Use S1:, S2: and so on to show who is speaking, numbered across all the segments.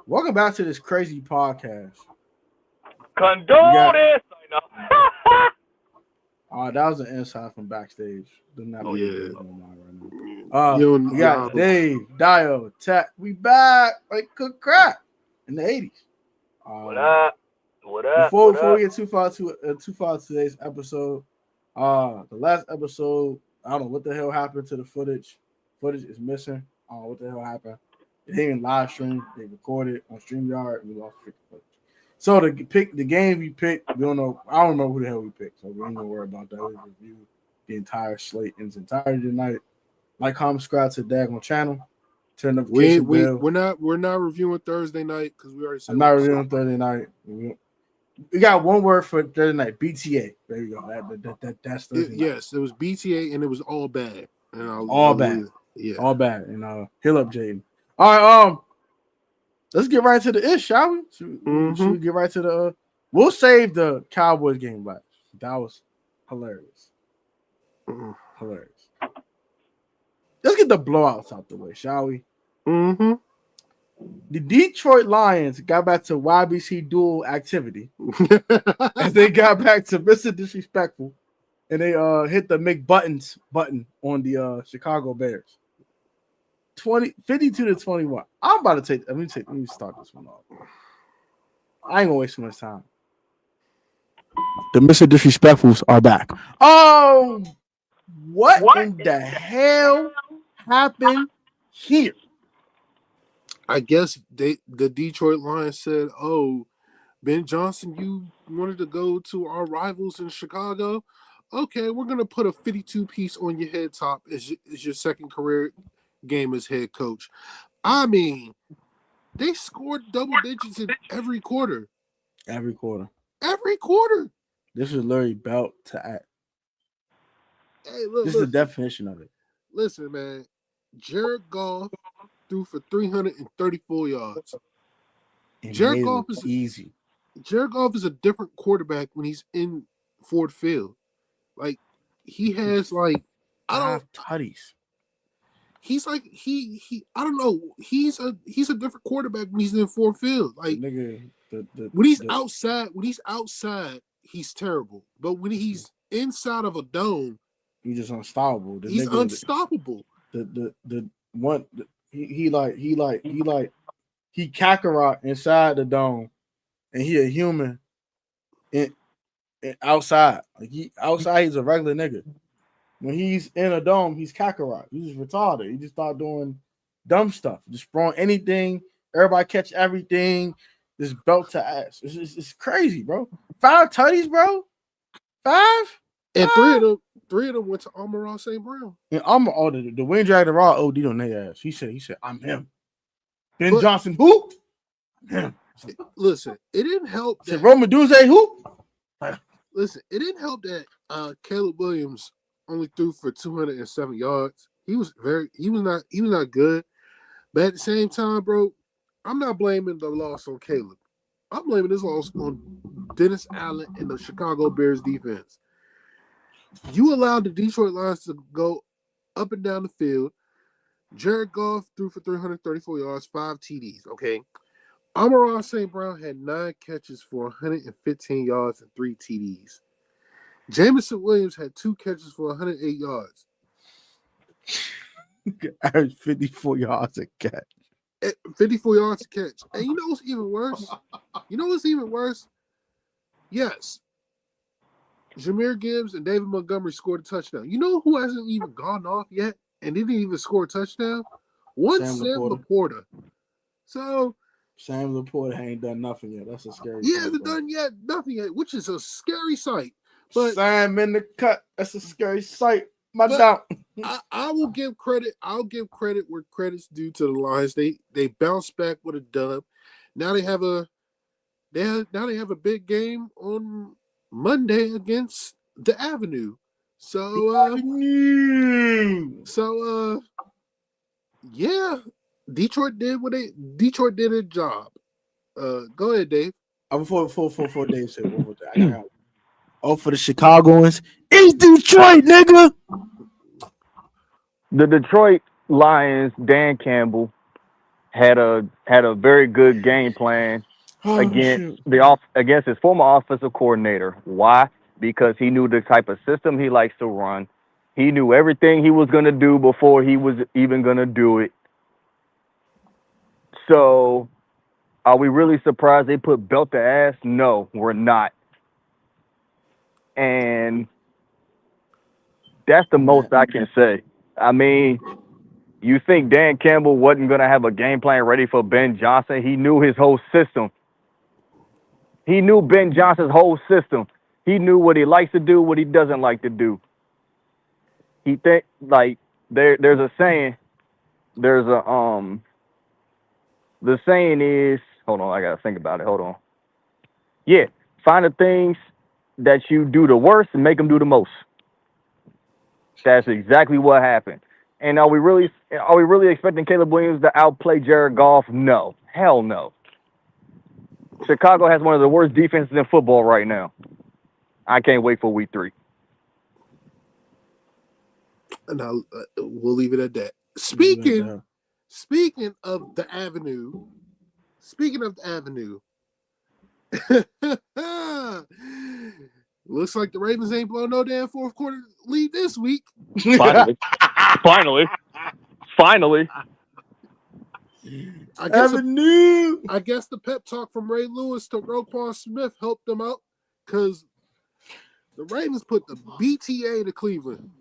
S1: Welcome back to this crazy podcast.
S2: Condone this. I know.
S1: That was an insight from backstage. Do not be
S3: Yeah.
S1: no mind right now.
S3: Yo,
S1: We got Dave, Dio, Tech. We back like cook crap in the 80s.
S2: What up? What up?
S1: Before we get too far today's episode, the last episode, I don't know what the hell happened to the footage. Footage is missing. I don't know what the hell happened. It didn't even live stream. They recorded on StreamYard and we lost the footage. So the game we picked, we don't know. I don't remember who the hell we picked, so we ain't gonna worry about that. We review the entire slate in its entirety tonight. Like, comment, subscribe to the Dagon channel. Turn the notification bell.
S3: We're not reviewing Thursday night because we already said
S1: I'm not reviewing Thursday night. We got one word for Thursday night. BTA. There you go. That's Thursday night.
S3: Yes, it was BTA and it was all bad.
S1: All bad.
S3: Yeah.
S1: All bad. And heal up, Jaden. All right. Let's get right to the ish, shall we? Should we get right to the? We'll save the Cowboys game last. That was hilarious. Hilarious. Let's get the blowouts out the way, shall we?
S3: Mm-hmm.
S1: The Detroit Lions got back to YBC dual activity, and they got back to Mr. Disrespectful, and they hit the McButtons button on the Chicago Bears. 52-21. I'm about to take. Let me start this one off. I ain't gonna waste too much time. The Mr. Disrespectfuls are back. What in the hell happened here?
S3: I guess the Detroit Lions said, "Oh, Ben Johnson, you wanted to go to our rivals in Chicago. Okay, we're gonna put a 52-piece on your head top as your second career game as head coach." I mean, they scored double digits in every quarter.
S1: Every quarter.
S3: This
S1: is literally belt to act.
S3: Hey, look.
S1: This is the definition of it.
S3: Listen, man. Jared Goff threw for 334 yards.
S1: Jared Goff is easy.
S3: Jared Goff is a different quarterback when he's in Ford Field. Like, he has like
S1: five tutties.
S3: He's like he I don't know. He's a different quarterback when he's in Ford Field. Like, when he's outside, he's terrible. But when he's inside of a dome,
S1: he's just unstoppable.
S3: He's unstoppable.
S1: He Kakarot inside the dome, and he a human in outside. Like, he's a regular nigga. When he's in a dome, he's Kakarot. He's just retarded. He just start doing dumb stuff. Just throwing anything. Everybody catch everything. This belt to ass. It's crazy, bro. 5 tutties, bro. 5?
S3: And three of them went to Amon-Ra St. Brown.
S1: And the Wayne Drag the Raw OD on their ass. He said, I'm him. Ben Johnson, who? Him.
S3: Listen, it didn't help.
S1: Said Roman Dunze, who?
S3: Listen, it didn't help that Caleb Williams only threw for 207 yards. He was not good. But at the same time, bro, I'm not blaming the loss on Caleb. I'm blaming this loss on Dennis Allen and the Chicago Bears defense. You allowed the Detroit Lions to go up and down the field. Jared Goff threw for 334 yards, 5 TDs, okay? Amon-Ra St. Brown had 9 catches for 115 yards and 3 TDs. Jameson Williams had 2 catches for 108 yards.
S1: Average 54 yards a catch.
S3: 54 yards a catch. And you know what's even worse? Yes. Jahmyr Gibbs and David Montgomery scored a touchdown. You know who hasn't even gone off yet and didn't even score a touchdown? Sam Laporta. So
S1: Sam Laporta ain't done nothing yet. That's a scary
S3: sight. He hasn't done nothing yet, which is a scary sight. But
S1: Sam in the cut. That's a scary sight. I
S3: will give credit. I'll give credit where credit's due to the Lions. They bounced back with a dub. Now they have a big game on Monday against the Avenue. Yeah, Detroit did a job. Go ahead, Dave.
S1: Before Dave said one more thing. For the Chicagoans, it's Detroit, nigga.
S2: The Detroit Lions, Dan Campbell,
S4: had a very good game plan
S1: Oh
S4: against
S1: shoot.
S4: against his former offensive coordinator. Why? Because he knew the type of system he likes to run. He knew everything he was gonna do before he was even gonna do it. So, are we really surprised they put belt to ass? No, we're not. And that's the
S1: Man.
S4: most I can say. I mean, you think Dan Campbell wasn't gonna have a game plan ready for Ben Johnson? He knew his whole system. He knew Ben Johnson's whole system. He knew what he likes to do, what he doesn't like to do. He think like there's a saying. There's a The saying is, hold on, I gotta think about it. Hold on. Yeah, find the things that you do the worst and make them do the most. That's exactly what happened. And are we really expecting Caleb Williams to outplay Jared Goff? No, hell no. Chicago has one of the worst defenses in football right now. I can't wait for week 3.
S3: And we'll leave it at that. Speaking of the avenue, looks like the Ravens ain't blowing no damn fourth quarter lead this week.
S4: Finally. Finally.
S3: I guess the pep talk from Ray Lewis to Roquan Smith helped them out because the Ravens put the BTA to Cleveland.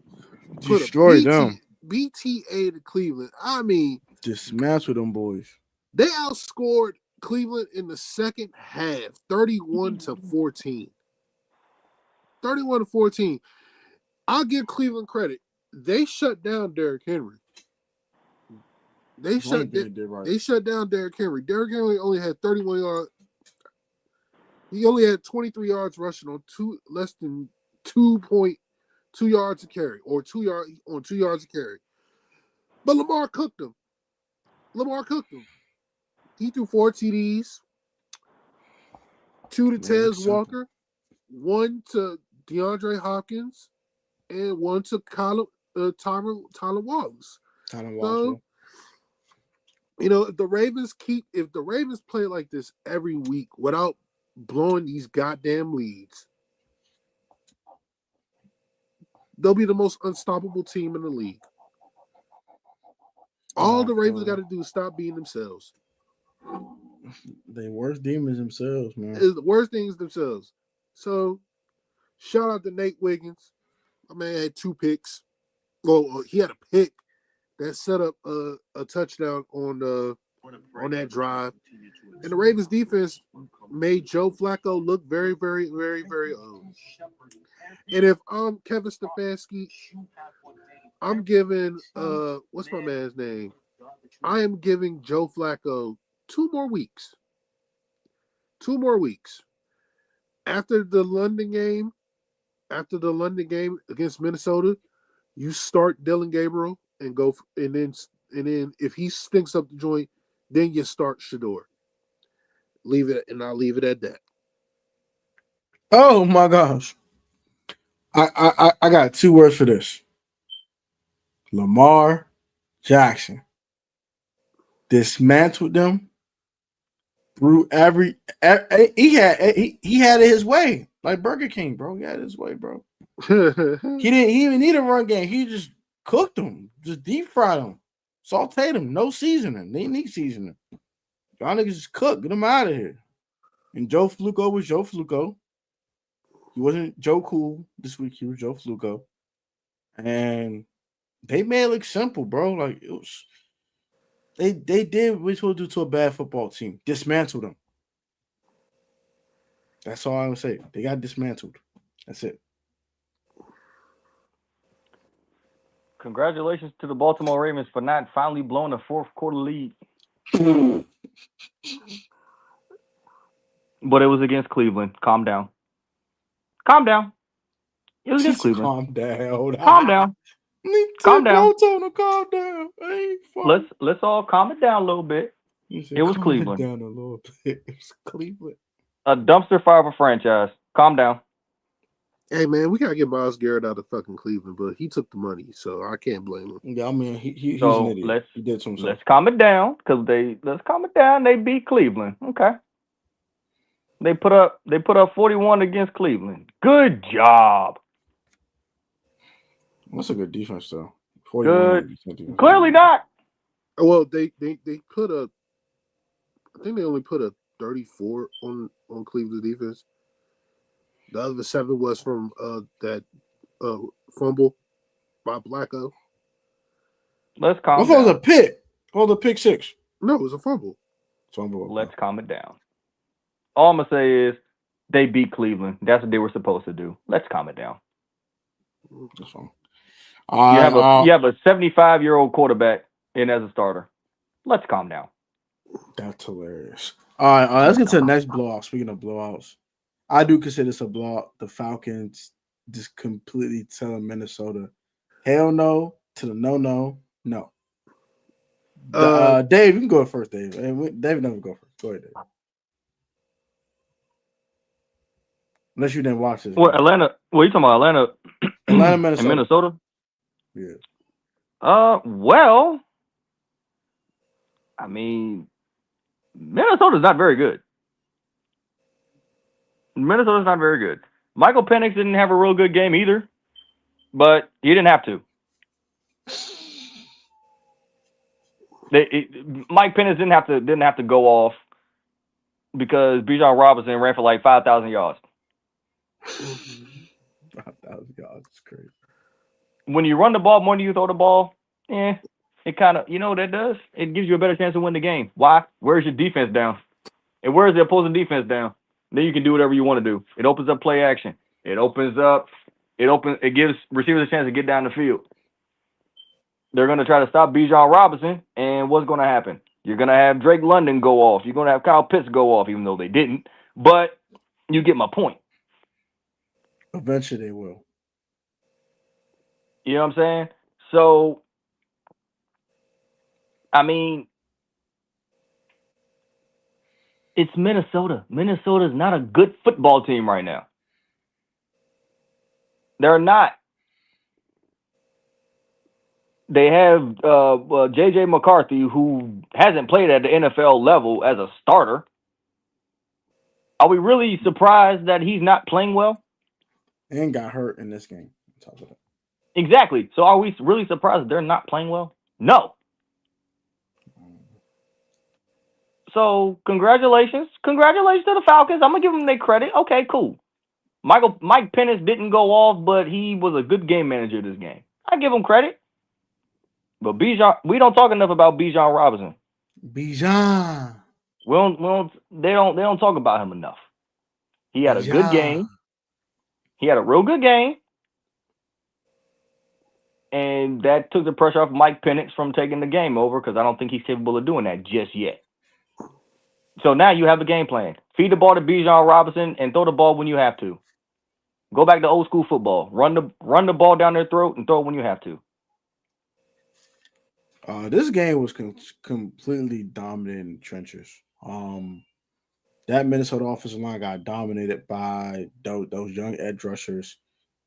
S1: Destroyed them.
S3: BTA to Cleveland. I mean,
S1: dismantled them boys.
S3: They outscored Cleveland in the second half, 31-14. 31-14. I'll give Cleveland credit. They shut down Derrick Henry. They shut down Derrick Henry. Derrick Henry only had 31 yards. He only had 23 yards rushing on less than 2.2 yards a carry, or 2 yards a carry. But Lamar cooked him. He threw 4 TDs, 2 to Tez Walker, 1 to DeAndre Hopkins, and 1 to Tyler Wallace. So, if the Ravens play like this every week without blowing these goddamn leads, they'll be the most unstoppable team in the league. All the Ravens got to do is stop being themselves.
S1: They worst demons themselves, man.
S3: It's the worst things themselves. So, shout out to Nate Wiggins. My man had 2 picks. Well, he had a pick that set up a touchdown on that drive. And the Ravens defense made Joe Flacco look very, very, very, very old. And if I'm Kevin Stefanski, I'm giving what's my man's name? I am giving Joe Flacco 2 more weeks. 2 more weeks. After the London game against Minnesota, you start Dylan Gabriel and go, and then if he stinks up the joint, then you start Shador. I'll leave it at that.
S1: Oh my gosh. I got 2 words for this. Lamar Jackson dismantled them through every he had it his way, like Burger King, bro. He had it his way, bro. He didn't even need a run game. He just cooked them, just deep fried them, sauteed them, no seasoning. They need seasoning. Y'all niggas just cook, get them out of here. And Joe Flacco was Joe Flacco. He wasn't Joe Cool this week. He was Joe Flacco. And they made it look simple, bro. Like, it was, they did what we're supposed to do to a bad football team. Dismantle them. That's all I'm gonna say. They got dismantled. That's it.
S4: Congratulations to the Baltimore Ravens for not finally blowing a fourth quarter lead. But it was against Cleveland. Calm down. It was against Cleveland.
S1: Calm down.
S4: Calm down. Calm down.
S1: Hey,
S4: let's all calm it down a little bit. It was Cleveland.
S1: Down a little bit. It was Cleveland.
S4: A dumpster fire of a franchise. Calm down.
S3: Hey man, we gotta get Myles Garrett out of fucking Cleveland, but he took the money, so I can't blame him.
S1: Yeah, I mean he's an
S4: So
S1: idiot. He did to himself.
S4: let's calm it down because let's calm it down. They beat Cleveland. Okay. They put up 41 against Cleveland. Good job.
S1: That's a good defense though.
S4: Good. Clearly not.
S3: Well, they put a, I think they only put a 34 on Cleveland's defense. The other 7 was from that fumble by Blacko.
S4: Let's calm
S1: What
S4: down.
S1: was a pick? What was a pick 6?
S3: No, it was a fumble.
S4: Let's calm it down. All I'm gonna say is they beat Cleveland. That's what they were supposed to do. Let's calm it down.
S1: That's fine.
S4: You have a 75-year-old quarterback in as a starter. Let's calm down.
S1: That's hilarious. All right, let's get to the next blowout. Speaking of blowouts, I do consider this a blowout. The Falcons just completely telling Minnesota, hell no to the no. Dave, you can go first, Dave. Dave never go first. Go ahead, Dave. Unless you didn't watch this.
S4: What, Atlanta? What are you talking about? Atlanta,
S1: Minnesota.
S4: and Minnesota?
S1: Yeah.
S4: Well, I mean, Minnesota's not very good. Minnesota's not very good. Michael Penix didn't have a real good game either, but he didn't have to. Mike Penix didn't have to go off because Bijan Robinson ran for like 5,000 yards.
S1: 5,000 yards, it's crazy.
S4: When you run the ball more than you throw the ball, it kind of, you know what that does? It gives you a better chance to win the game. Why? Where's your defense down? And where's the opposing defense down? Then you can do whatever you want to do. It opens up play action. It gives receivers a chance to get down the field. They're going to try to stop Bijan Robinson, and what's going to happen? You're going to have Drake London go off. You're going to have Kyle Pitts go off, even though they didn't. But you get my point.
S1: Eventually they will.
S4: You know what I'm saying? So, I mean, it's Minnesota. Minnesota's not a good football team right now. They're not. They have J.J. McCarthy, who hasn't played at the NFL level as a starter. Are we really surprised that he's not playing well?
S1: And got hurt in this game. On top of that.
S4: Exactly. So are we really surprised that they're not playing well? No. So congratulations. Congratulations to the Falcons. I'm going to give them their credit. Okay, cool. Mike Penix didn't go off, but he was a good game manager this game. I give him credit. But Bijan, we don't talk enough about Bijan Robinson.
S1: Bijan.
S4: They don't talk about him enough. He had a good game. He had a real good game. And that took the pressure off Mike Penix from taking the game over because I don't think he's capable of doing that just yet. So now you have a game plan. Feed the ball to Bijan Robinson and throw the ball when you have to. Go back to old school football. Run the ball down their throat and throw it when you have to.
S1: This game was completely dominant in the trenches. That Minnesota offensive line got dominated by those young edge rushers.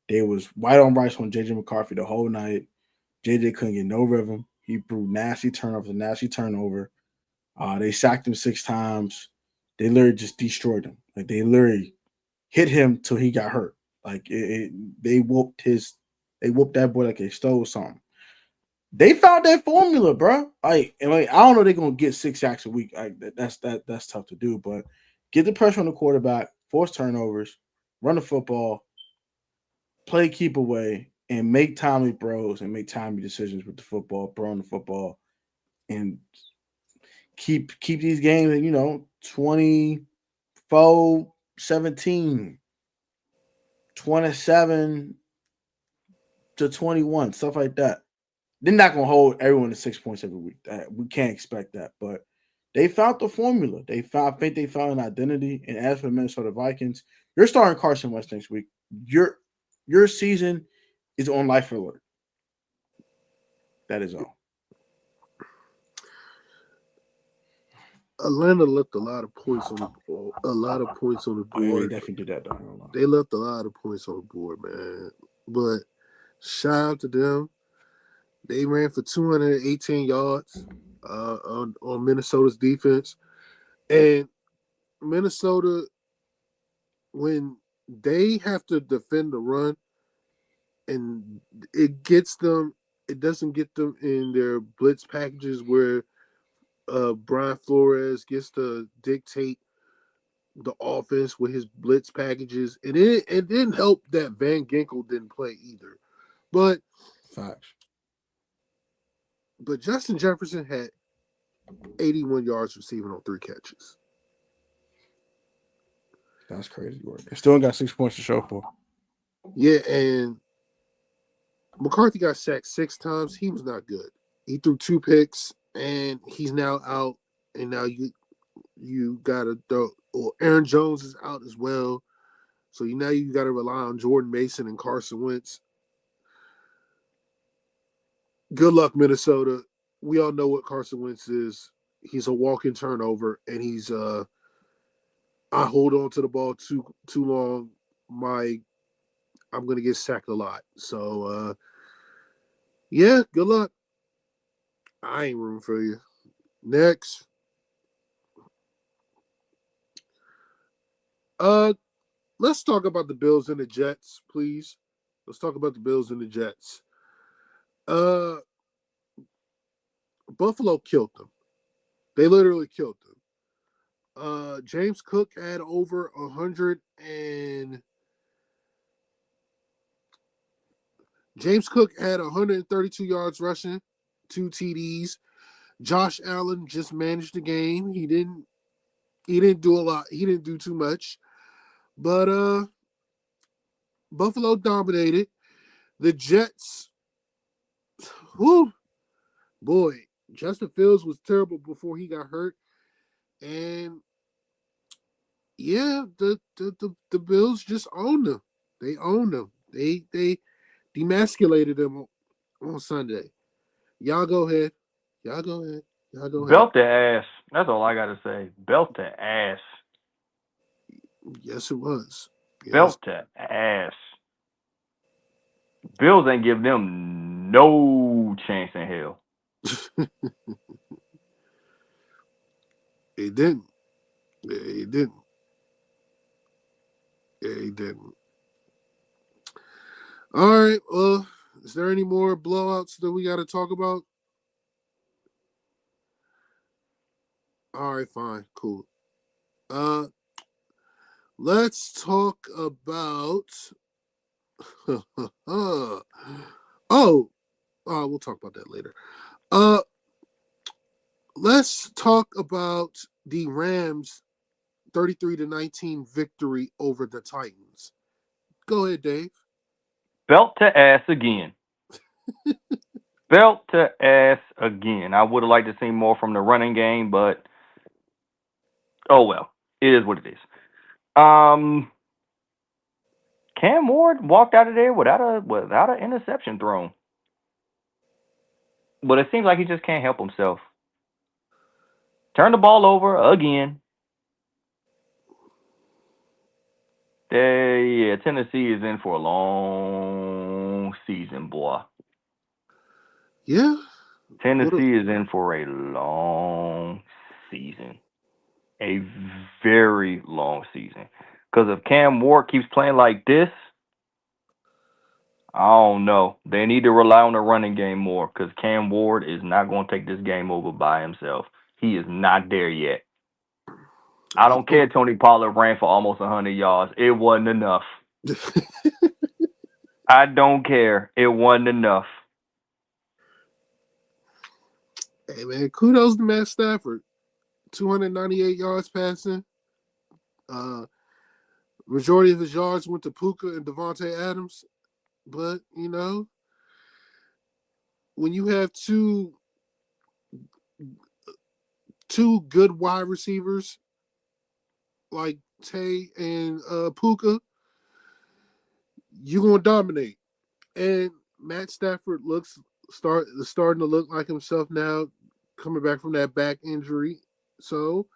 S1: They was white on rice on J.J. McCarthy the whole night. J.J. couldn't get no rhythm. He threw nasty turnover. They sacked him 6 times. They literally just destroyed him. Like they literally hit him till he got hurt. Like they whooped that boy like they stole something. They found that formula, bro. I don't know they're gonna get 6 sacks a week. That's tough to do, but get the pressure on the quarterback, force turnovers, run the football, play keep away, and make timely throws and make timely decisions with the football, throwing the football, and keep these games at 24-17, 27-21, stuff like that. They're not going to hold everyone to 6 points every week. We can't expect that. But they found the formula. I think they found an identity. And as for the Minnesota Vikings, you're starting Carson Wentz next week. Your season is on life alert. That is all.
S3: Atlanta left a lot of points on the
S1: Oh yeah, they
S3: board.
S1: definitely did that though. I ain't gonna lie.
S3: They left a lot of points on the board, man. But shout out to them. They ran for 218 yards on Minnesota's defense. And Minnesota, when they have to defend the run, and it doesn't get them in their blitz packages where Brian Flores gets to dictate the offense with his blitz packages. It didn't help that Van Ginkel didn't play either. But
S1: Facts.
S3: Justin Jefferson had 81 yards receiving on 3 catches.
S1: That's crazy work. They still got 6 points to show for.
S3: Yeah, and McCarthy got sacked 6 times. He was not good. He threw 2 picks, and he's now out. And now you got to throw. Or Aaron Jones is out as well. So now you got to rely on Jordan Mason and Carson Wentz. Good luck, Minnesota. We all know what Carson Wentz is. He's a walking turnover, and he's I hold on to the ball too long. I'm gonna get sacked a lot. So yeah, good luck. I ain't rooting for you. Next. Let's talk about the Bills and the Jets, please. Let's talk about the Bills and the Jets. Buffalo killed them. They literally killed them. James Cook had over 100 and James Cook had 132 yards rushing, 2 TDs. Josh Allen just managed the game. He didn't do a lot. He didn't do too much. But Buffalo dominated. The Jets, whew, boy, Justin Fields was terrible before he got hurt. And yeah, the Bills just owned them. They owned them. They demasculated them on Sunday. Y'all go ahead.
S4: Belt the ass. That's all I gotta say. Belt the ass.
S3: Yes, it was. Yes.
S4: Belt the ass. Bills ain't give them no chance in hell.
S3: They didn't. They didn't. All right. Well, is there any more blowouts that we got to talk about? All right, fine, cool. Let's talk about. we'll talk about that later. Let's talk about the Rams' 33-19 victory over the Titans. Go ahead, Dave.
S4: Belt to ass again. Belt to ass again. I would have liked to see more from the running game, but oh well. It is what it is. Cam Ward walked out of there without an interception thrown. But it seems like he just can't help himself. Turn the ball over again. Yeah, Tennessee is in for a long season, boy.
S3: Yeah.
S4: Tennessee is in for a long season. A very long season. Because if Cam Ward keeps playing like this, I don't know. They need to rely on the running game more because Cam Ward is not going to take this game over by himself. He is not there yet. I don't care Tony Pollard ran for almost 100 yards. It wasn't enough. I don't care. It wasn't enough.
S3: Hey, man, kudos to Matt Stafford. 298 yards passing. Majority of his yards went to Puka and Devontae Adams. But, when you have two good wide receivers like Tay and Puka, you're going to dominate. And Matt Stafford starting to look like himself now, coming back from that back injury. So,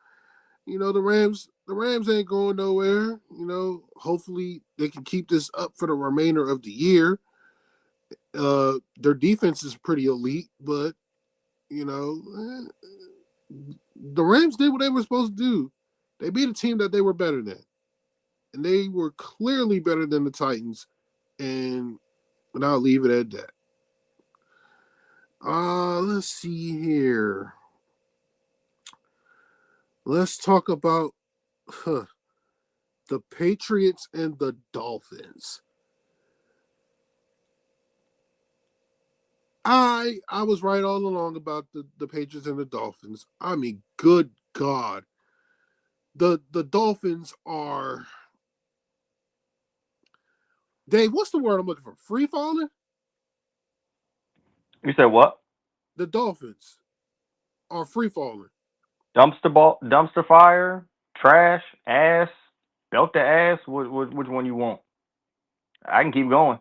S3: the Rams ain't going nowhere. Hopefully they can keep this up for the remainder of the year. Their defense is pretty elite, but the Rams did what they were supposed to do. They beat a team that they were better than, and they were clearly better than the Titans. And I'll leave it at that. Let's see here. Let's talk about the Patriots and the Dolphins. I was right all along about the Patriots and the Dolphins. I mean, good God. The Dolphins are, Dave, what's the word I'm looking for? Free falling?
S4: You said what?
S3: The Dolphins are free falling.
S4: Dumpster fire, trash, ass, belt the ass. Which one you want? I can keep going.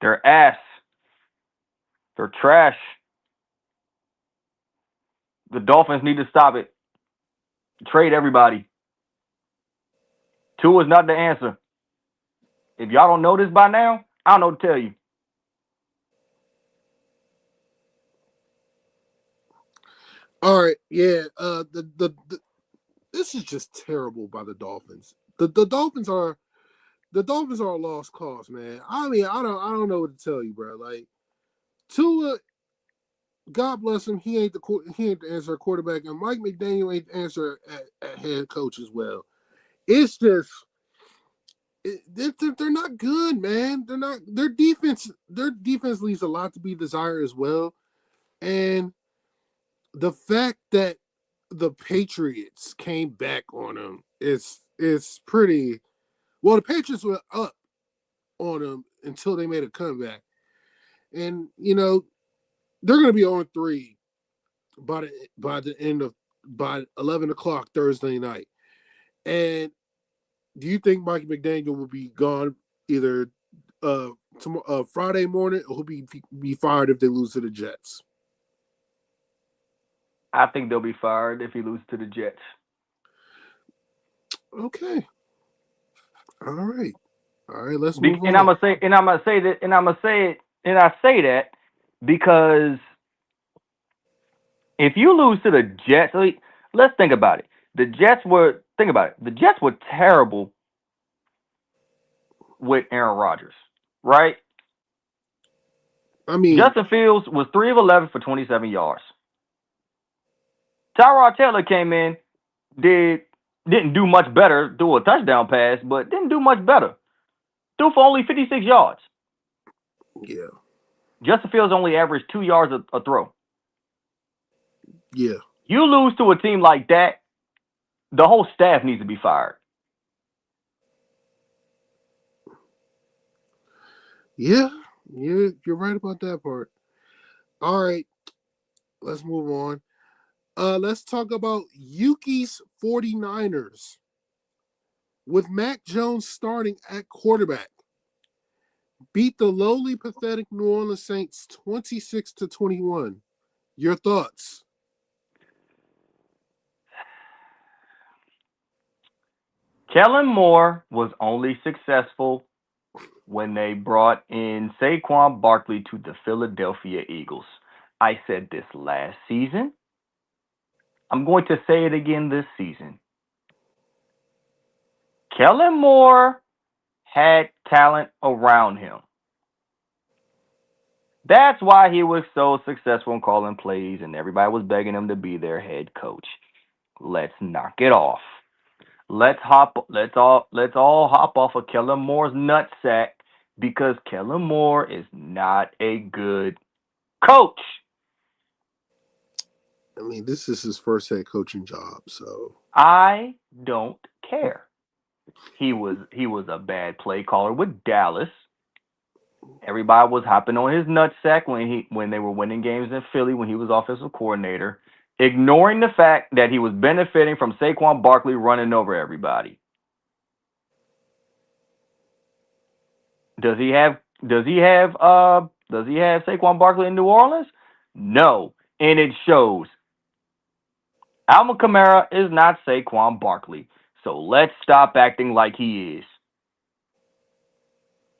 S4: They're ass. They're trash. The Dolphins need to stop it. Trade everybody. Two is not the answer. If y'all don't know this by now, I don't know what to tell you.
S3: All right, yeah. This is just terrible by the Dolphins. The Dolphins are a lost cause, man. I mean, I don't know what to tell you, bro. Like, Tua, God bless him, he ain't the answer at quarterback, and Mike McDaniel ain't the answer at head coach as well. It's just they're not good, man. They're not. Their defense leaves a lot to be desired as well, and the fact that the Patriots came back on them is pretty. Well, the Patriots were up on them until they made a comeback, and they're going to be on 3 by 11 o'clock Thursday night. And do you think Mike McDaniel will be gone either Friday morning, or he'll be fired if they lose to the Jets?
S4: I think they'll be fired if he loses to the Jets.
S3: Okay. All right. Let's move on.
S4: And I'm gonna say that because if you lose to the Jets, let's think about it. The Jets were terrible with Aaron Rodgers, right?
S3: I mean,
S4: Justin Fields was 3 of 11 for 27 yards. Tyrod Taylor came in, didn't do much better, threw a touchdown pass, but didn't do much better. Threw for only 56 yards.
S3: Yeah.
S4: Justin Fields only averaged 2 yards a throw.
S3: Yeah.
S4: You lose to a team like that, the whole staff needs to be fired.
S3: Yeah, you're right about that part. All right, let's move on. Let's talk about Yuki's 49ers. With Mac Jones starting at quarterback, beat the lowly, pathetic New Orleans Saints 26-21. Your thoughts?
S4: Kellen Moore was only successful when they brought in Saquon Barkley to the Philadelphia Eagles. I said this last season. I'm going to say it again this season. Kellen Moore had talent around him. That's why he was so successful in calling plays, and everybody was begging him to be their head coach. Let's knock it off. Let's all hop off of Kellen Moore's nutsack, because Kellen Moore is not a good coach.
S3: I mean, this is his first head coaching job, so
S4: I don't care. He was a bad play caller with Dallas. Everybody was hopping on his nutsack when they were winning games in Philly when he was offensive coordinator, ignoring the fact that he was benefiting from Saquon Barkley running over everybody. Does he have Does he have Saquon Barkley in New Orleans? No, and it shows. Alvin Kamara is not Saquon Barkley, so let's stop acting like he is.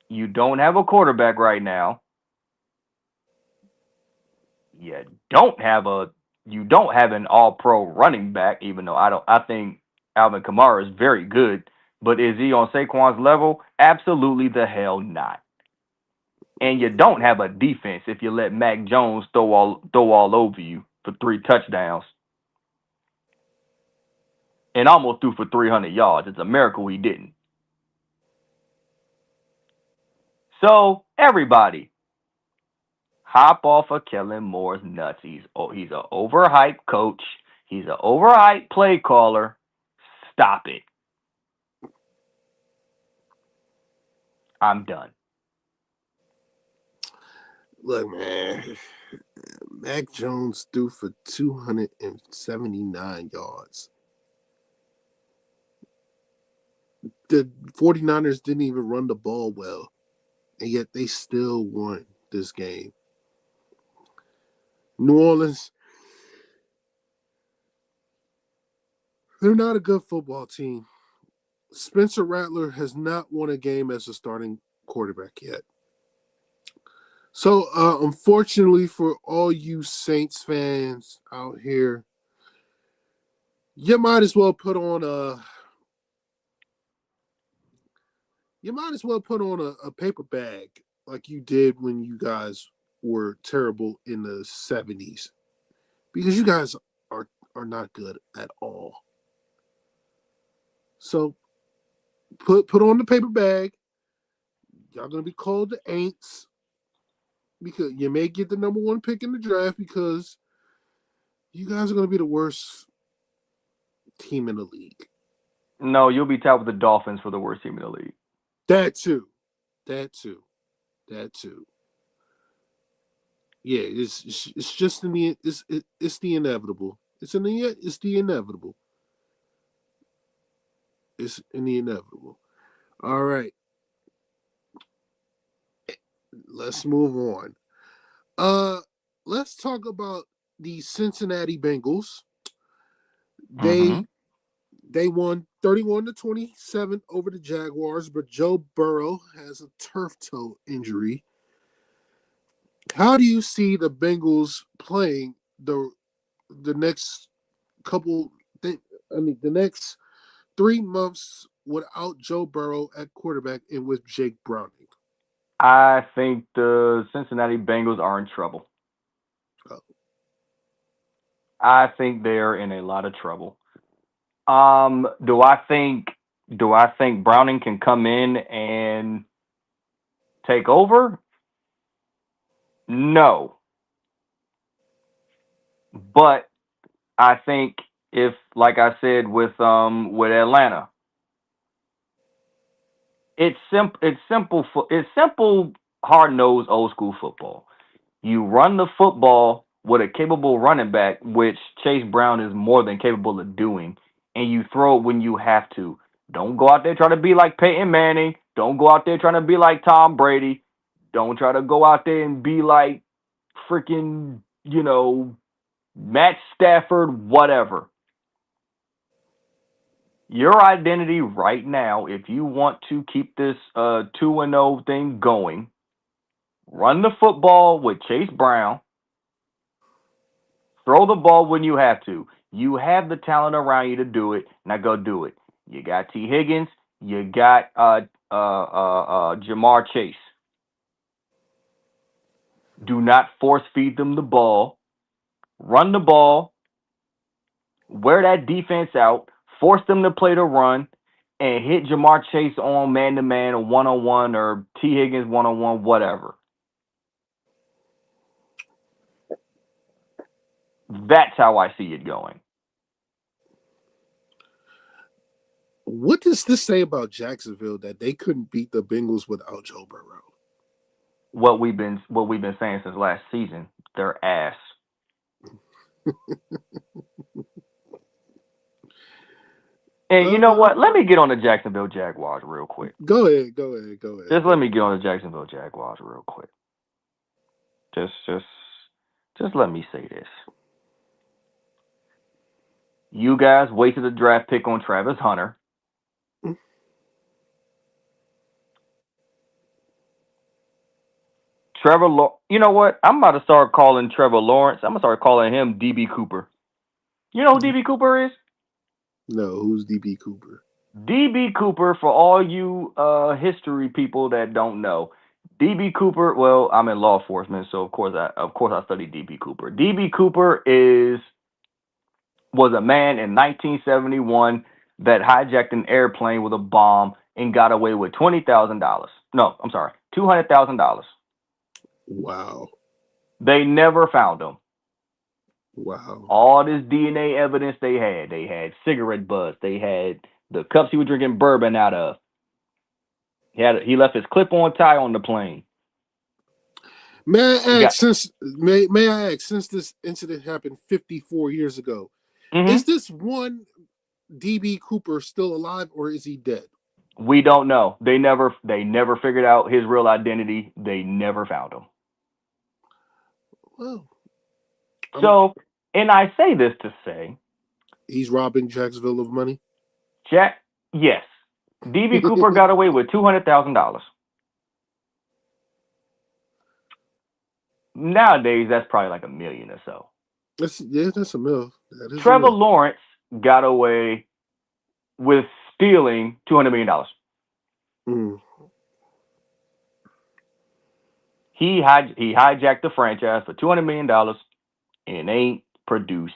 S4: You don't have a quarterback right now. You don't have an all-pro running back, even though I think Alvin Kamara is very good, but is he on Saquon's level? Absolutely the hell not. And you don't have a defense if you let Mac Jones throw all over you for 3 touchdowns and almost threw for 300 yards. It's a miracle he didn't. So everybody, hop off of Kellen Moore's nuts. He's an overhyped coach. He's an overhyped play caller. Stop it. I'm done.
S3: Look, man. Mac Jones threw for 279 yards. The 49ers didn't even run the ball well, and yet they still won this game. New Orleans, they're not a good football team. Spencer Rattler has not won a game as a starting quarterback yet. So, unfortunately for all you Saints fans out here, you might as well put on a paper bag like you did when you guys were terrible in the 70s, because you guys are not good at all. So put on the paper bag. Y'all gonna be called the Aints, because you may get the number 1 pick in the draft, because you guys are gonna be the worst team in the league.
S4: No, you'll be tied with the Dolphins for the worst team in the league.
S3: That too. Yeah, it's just it's the inevitable. It's the inevitable. It's in the inevitable. All right. Let's move on. Let's talk about the Cincinnati Bengals. They won 31-27 over the Jaguars, but Joe Burrow has a turf toe injury. How do you see the Bengals playing the next the next 3 months without Joe Burrow at quarterback and with Jake Browning?
S4: I think the Cincinnati Bengals are in trouble.
S3: Oh.
S4: I think they're in a lot of trouble. Do I think Browning can come in and take over? No. But I think if, like I said with Atlanta, it's simple, hard-nosed, old-school football. You run the football with a capable running back, which Chase Brown is more than capable of doing, and you throw it when you have to. Don't go out there trying to be like Peyton Manning. Don't go out there trying to be like Tom Brady. Don't try to go out there and be like freaking, Matt Stafford, whatever. Your identity right now, if you want to keep this 2-0 thing going, run the football with Chase Brown. Throw the ball when you have to. You have the talent around you to do it. Now go do it. You got T. Higgins. You got Jamar Chase. Do not force feed them the ball. Run the ball. Wear that defense out. Force them to play the run. And hit Jamar Chase on man-to-man or one-on-one or T. Higgins one-on-one, whatever. That's how I see it going.
S3: What does this say about Jacksonville that they couldn't beat the Bengals without Joe Burrow?
S4: What we've been saying since last season, they're ass. And you know what? Let me get on the Jacksonville Jaguars real quick.
S3: Go ahead.
S4: Just let me get on the Jacksonville Jaguars real quick. Just let me say this. You guys wasted a draft pick on Travis Hunter. You know what? I'm about to start calling Trevor Lawrence. I'm gonna start calling him DB Cooper. You know who DB Cooper is?
S3: No, who's DB Cooper?
S4: DB Cooper, for all you history people that don't know, DB Cooper. Well, I'm in law enforcement, so of course I studied DB Cooper. DB Cooper was a man in 1971 that hijacked an airplane with a bomb and got away with $20,000. No, I'm sorry, $200,000.
S3: Wow.
S4: They never found him.
S3: Wow.
S4: All this DNA evidence they had cigarette butts, they had the cups he was drinking bourbon out of. He left his clip-on tie on the plane.
S3: May I ask, since this incident happened 54 years ago, is this one DB Cooper still alive or is he dead?
S4: We don't know. They never figured out his real identity. They never found him.
S3: Well,
S4: so, and I say this to say,
S3: he's robbing Jacksonville of money.
S4: Yes, DB Cooper got away with $200,000. Nowadays, that's probably like $1 million or so.
S3: That's a mill.
S4: Trevor Lawrence got away with stealing $200 million. He hijacked the franchise for $200 million and ain't produced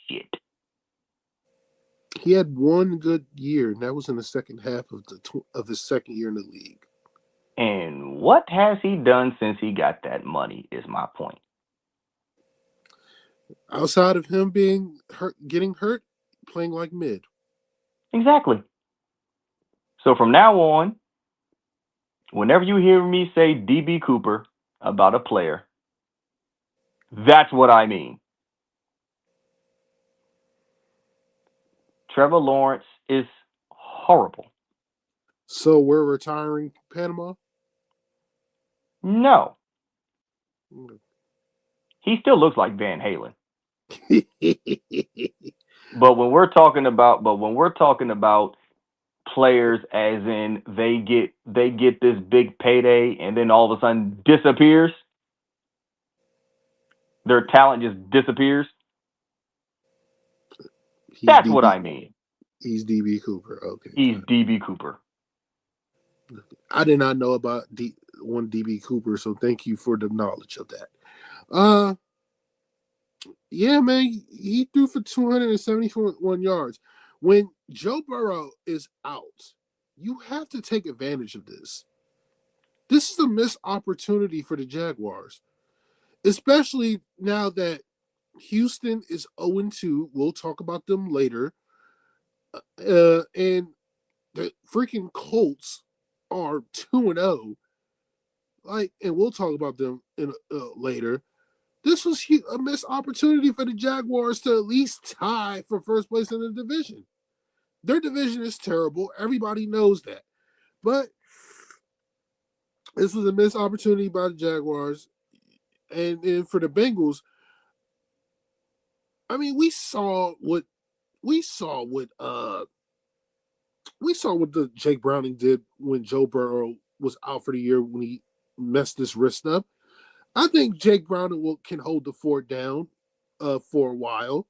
S4: shit.
S3: He had one good year, and that was in the second half of his second year in the league.
S4: And what has he done since he got that money is my point.
S3: Outside of him getting hurt, playing like mid.
S4: Exactly. So from now on, whenever you hear me say DB Cooper about a player, that's what I mean. Trevor Lawrence is horrible.
S3: So we're retiring Panama?
S4: No. He still looks like Van Halen. But when we're talking about players as in they get this big payday and then all of a sudden disappears, their talent just disappears. That's what I mean.
S3: He's DB Cooper. Okay.
S4: He's DB Cooper.
S3: I did not know about one DB Cooper, so thank you for the knowledge of that. Yeah, man, he threw for 271 yards. When Joe Burrow is out, you have to take advantage of this. This is a missed opportunity for the Jaguars, especially now that Houston is 0-2. We'll talk about them later. And the freaking Colts are 2-0. And we'll talk about them later. This was a missed opportunity for the Jaguars to at least tie for first place in the division. Their division is terrible. Everybody knows that. But this was a missed opportunity by the Jaguars. And for the Bengals, I mean, we saw what the Jake Browning did when Joe Burrow was out for the year when he messed his wrist up. I think Jake Browning can hold the fort down for a while.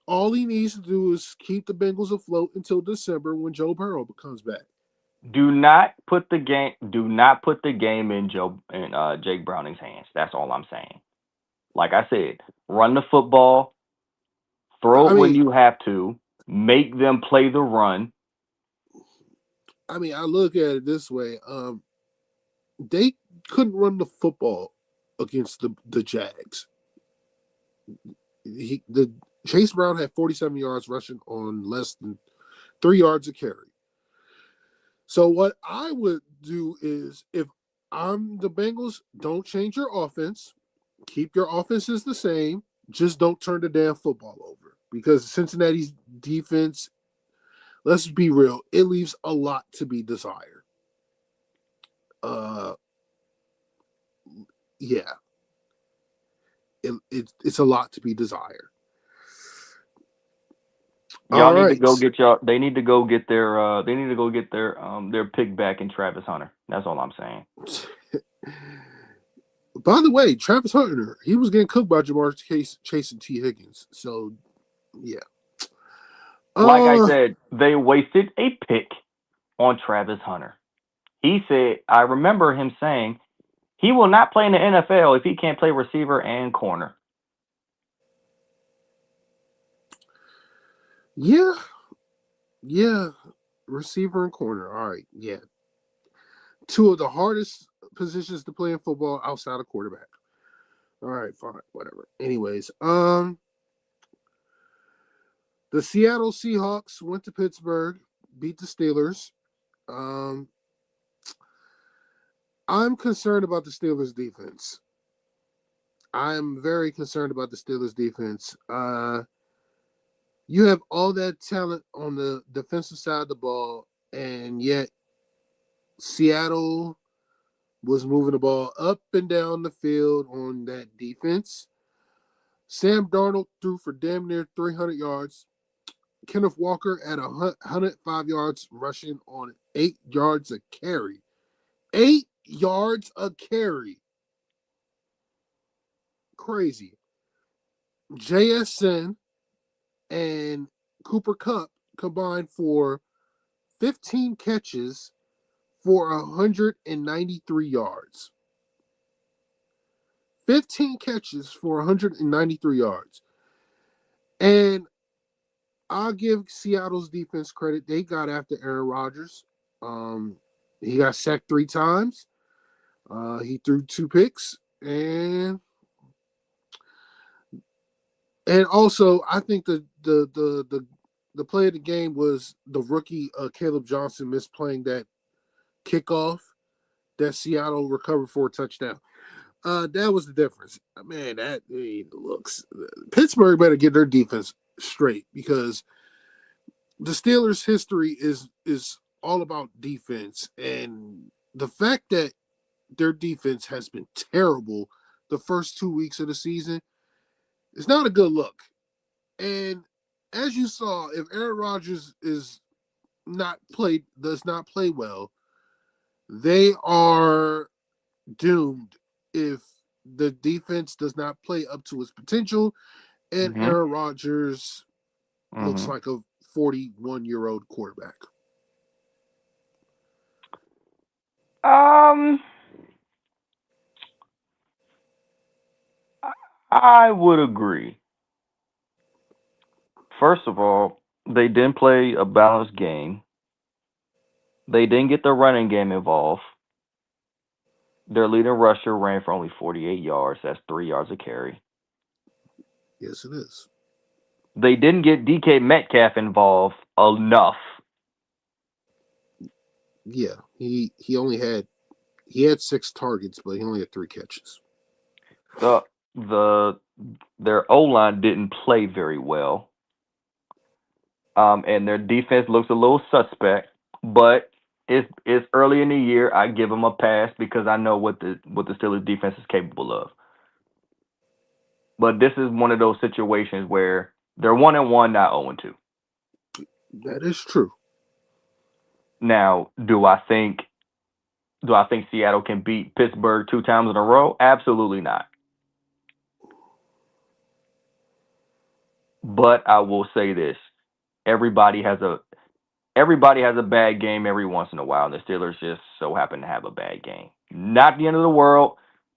S3: All he needs to do is keep the Bengals afloat until December when Joe Burrow comes back.
S4: Do not put the game in Jake Browning's hands. That's all I'm saying. Like I said, run the football, throw it when you have to, make them play the run.
S3: I mean, I look at it this way. They couldn't run the football against the Jags. Chase Brown had 47 yards rushing on less than 3 yards a carry. So what I would do is, if I'm the Bengals, don't change your offense. Keep your offenses the same. Just don't turn the damn football over. Because Cincinnati's defense, let's be real, it leaves a lot to be desired. yeah, it's a lot to be desired.
S4: Y'all
S3: All
S4: need to
S3: right.
S4: go get y'all. They need to go get their. They need to go get their pick back in Travis Hunter. That's all I'm saying.
S3: By the way, Travis Hunter, he was getting cooked by Jamar Chase and T. Higgins. So, yeah.
S4: Like I said, they wasted a pick on Travis Hunter. He said, I remember him saying he will not play in the NFL if he can't play receiver and corner.
S3: Yeah. Yeah. Receiver and corner. All right. Yeah. Two of the hardest positions to play in football outside of quarterback. All right, fine, whatever. Anyways, the Seattle Seahawks went to Pittsburgh, beat the Steelers. I'm concerned about the Steelers defense. I'm very concerned about the Steelers defense. You have all that talent on the defensive side of the ball, and yet Seattle was moving the ball up and down the field on that defense. Sam Darnold threw for damn near 300 yards. Kenneth Walker at 105 yards rushing on 8 yards a carry. 8 yards a carry. Crazy. JSN and Cooper Kupp combined for 15 catches for 193 yards. 15 catches for 193 yards. And I'll give Seattle's defense credit. They got after Aaron Rodgers. He got sacked 3 times. He threw 2 picks. And also, I think the play of the game was the rookie Caleb Johnson misplaying that kickoff that Seattle recovered for a touchdown. That was the difference. Man, that looks. Pittsburgh better get their defense straight because the Steelers' history is all about defense, and the fact that their defense has been terrible the first 2 weeks of the season is not a good look. And as you saw, if Aaron Rodgers does not play well, they are doomed if the defense does not play up to its potential and Aaron Rodgers looks like a 41-year-old quarterback.
S4: I would agree. First of all, they didn't play a balanced game. They didn't get the running game involved. Their leading rusher ran for only 48 yards. That's 3 yards a carry.
S3: Yes, it is.
S4: They didn't get DK Metcalf involved enough.
S3: Yeah, he had 6 targets, but he only had 3 catches.
S4: Their O-line didn't play very well. And their defense looks a little suspect, but it's early in the year. I give them a pass because I know what the Steelers defense is capable of. But this is one of those situations where they're 1-1, not 0-2.
S3: That is true.
S4: Now, do I think Seattle can beat Pittsburgh 2 times in a row? Absolutely not. But I will say this: everybody has a bad game every once in a while, and the Steelers just so happen to have a bad game. Not the end of the world,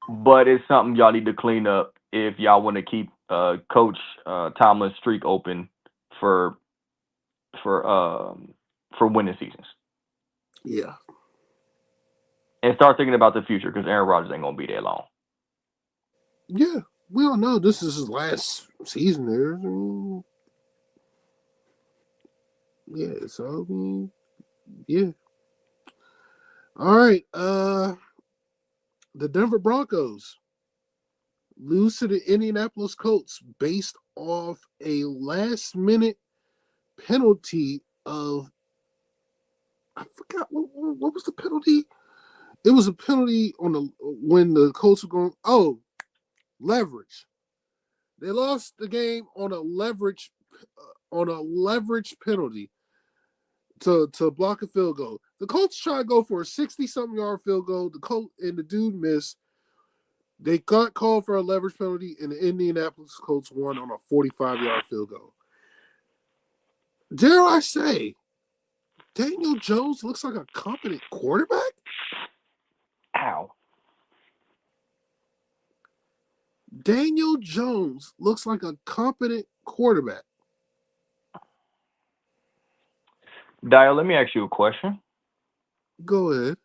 S4: but it's something y'all need to clean up if y'all want to keep Coach Tomlin's streak open for winning seasons.
S3: Yeah.
S4: And start thinking about the future because Aaron Rodgers ain't gonna be there long.
S3: Yeah, we all know this is his last season there. Yeah, so yeah. All right. The Denver Broncos lose to the Indianapolis Colts based off a last-minute penalty of, I forgot what was the penalty. It was a penalty when the Colts were going. Oh, leverage. They lost the game on a leverage penalty to block a field goal. The Colts tried to go for a 60-something yard field goal. The dude missed. They got called for a leverage penalty, and the Indianapolis Colts won on a 45-yard field goal. Dare I say, Daniel Jones looks like a competent quarterback?
S4: Ow.
S3: Daniel Jones looks like a competent quarterback.
S4: Dio, let me ask you a question.
S3: Go ahead.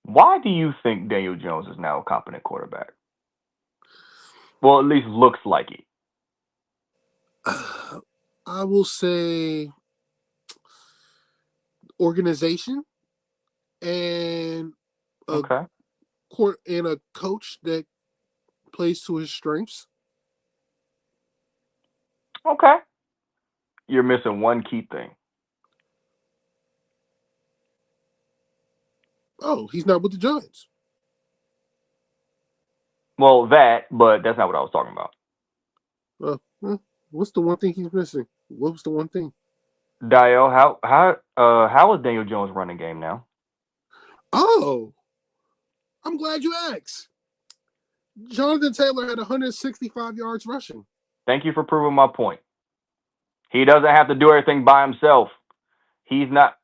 S4: Why do you think Daniel Jones is now a competent quarterback? Well, at least looks like it.
S3: I will say organization and
S4: Okay.
S3: a coach that plays to his strengths.
S4: Okay. You're missing one key thing.
S3: Oh, he's not with the Giants.
S4: Well, but that's not what I was talking about.
S3: What's the one thing he's missing? What was the one thing?
S4: Dio, how is Daniel Jones running game now?
S3: Oh, I'm glad you asked. Jonathan Taylor had 165 yards rushing.
S4: Thank you for proving my point. He doesn't have to do everything by himself. He's not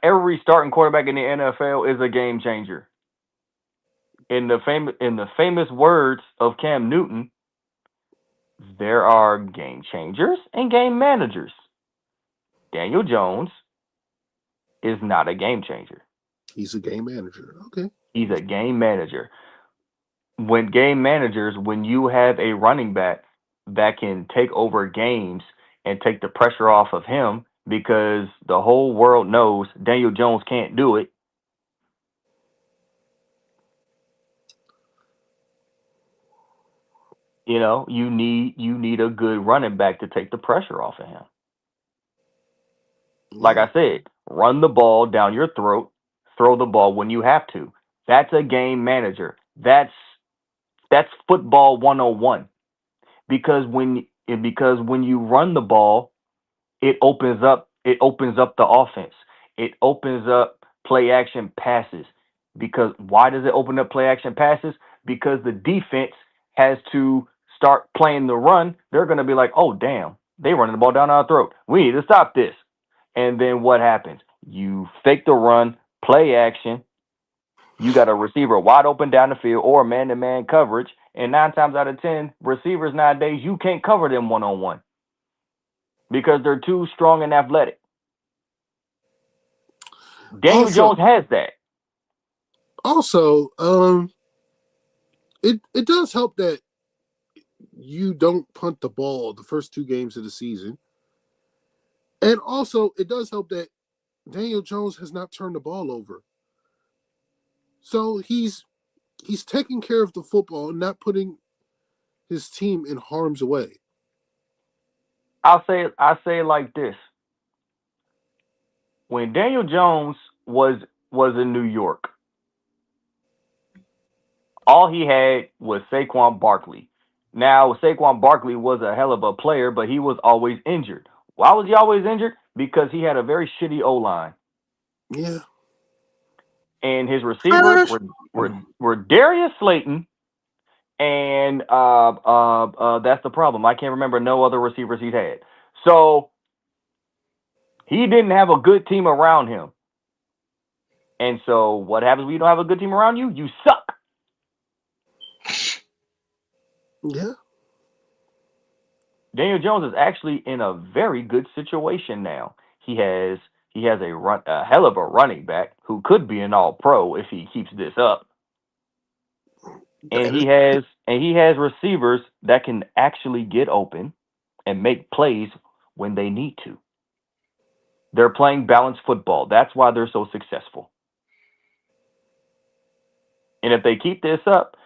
S4: every starting quarterback in the NFL is a game changer. In the famous words of Cam Newton, there are game changers and game managers. Daniel Jones is not a game changer.
S3: He's a game manager. Okay.
S4: He's a game manager. When you have a running back that can take over games and take the pressure off of him because the whole world knows Daniel Jones can't do it. You know, you need a good running back to take the pressure off of him. Like I said, run the ball down your throat, throw the ball when you have to. That's a game manager. That's football 101. Because when you run the ball, it opens up the offense. It opens up play action passes. Because why does it open up play action passes? Because the defense has to start playing the run. They're going to be like, oh damn, they running the ball down our throat. We need to stop this. And then what happens? You fake the run, play action. You got a receiver wide open down the field or man-to-man coverage. And 9 times out of 10, receivers nowadays, you can't cover them one-on-one because they're too strong and athletic. Daniel Jones has that.
S3: Also, it does help that you don't punt the ball the first 2 games of the season. And also, it does help that Daniel Jones has not turned the ball over. So he's taking care of the football and not putting his team in harm's way.
S4: I say it like this. When Daniel Jones was in New York, all he had was Saquon Barkley. Now, Saquon Barkley was a hell of a player, but he was always injured. Why was he always injured? Because he had a very shitty O-line.
S3: Yeah.
S4: And his receivers were Darius Slayton, and that's the problem. I can't remember no other receivers he's had. So he didn't have a good team around him. And so what happens when you don't have a good team around you? You suck.
S3: Yeah.
S4: Daniel Jones is actually in a very good situation now. He has a hell of a running back who could be an all-pro if he keeps this up. And he has receivers that can actually get open and make plays when they need to. They're playing balanced football. That's why they're so successful. And if they keep this up,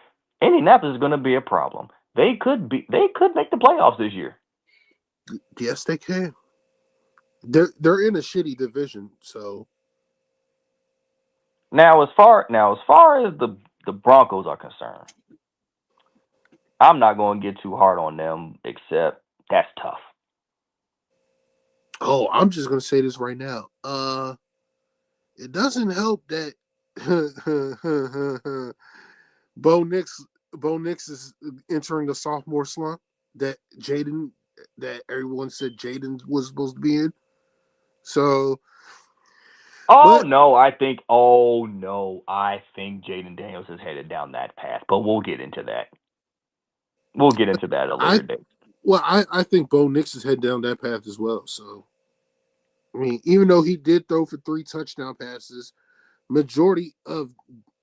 S4: Indianapolis is going to be a problem. They could make the playoffs this year.
S3: Yes, they can. They're in a shitty division, so
S4: Now as far as the Broncos are concerned, I'm not going to get too hard on them. Except that's tough.
S3: Oh, I'm just gonna say this right now. It doesn't help that Bo Nix Bo Nix is entering a sophomore slump that Jaden that everyone said Jaden was supposed to be in. So,
S4: Oh
S3: but
S4: no, I think Jaden Daniels is headed down that path. But we'll get into that. We'll get into that at a
S3: I
S4: later date.
S3: I think Bo Nix is heading down that path as well. So I mean, even though he did throw for 3 touchdown passes, majority of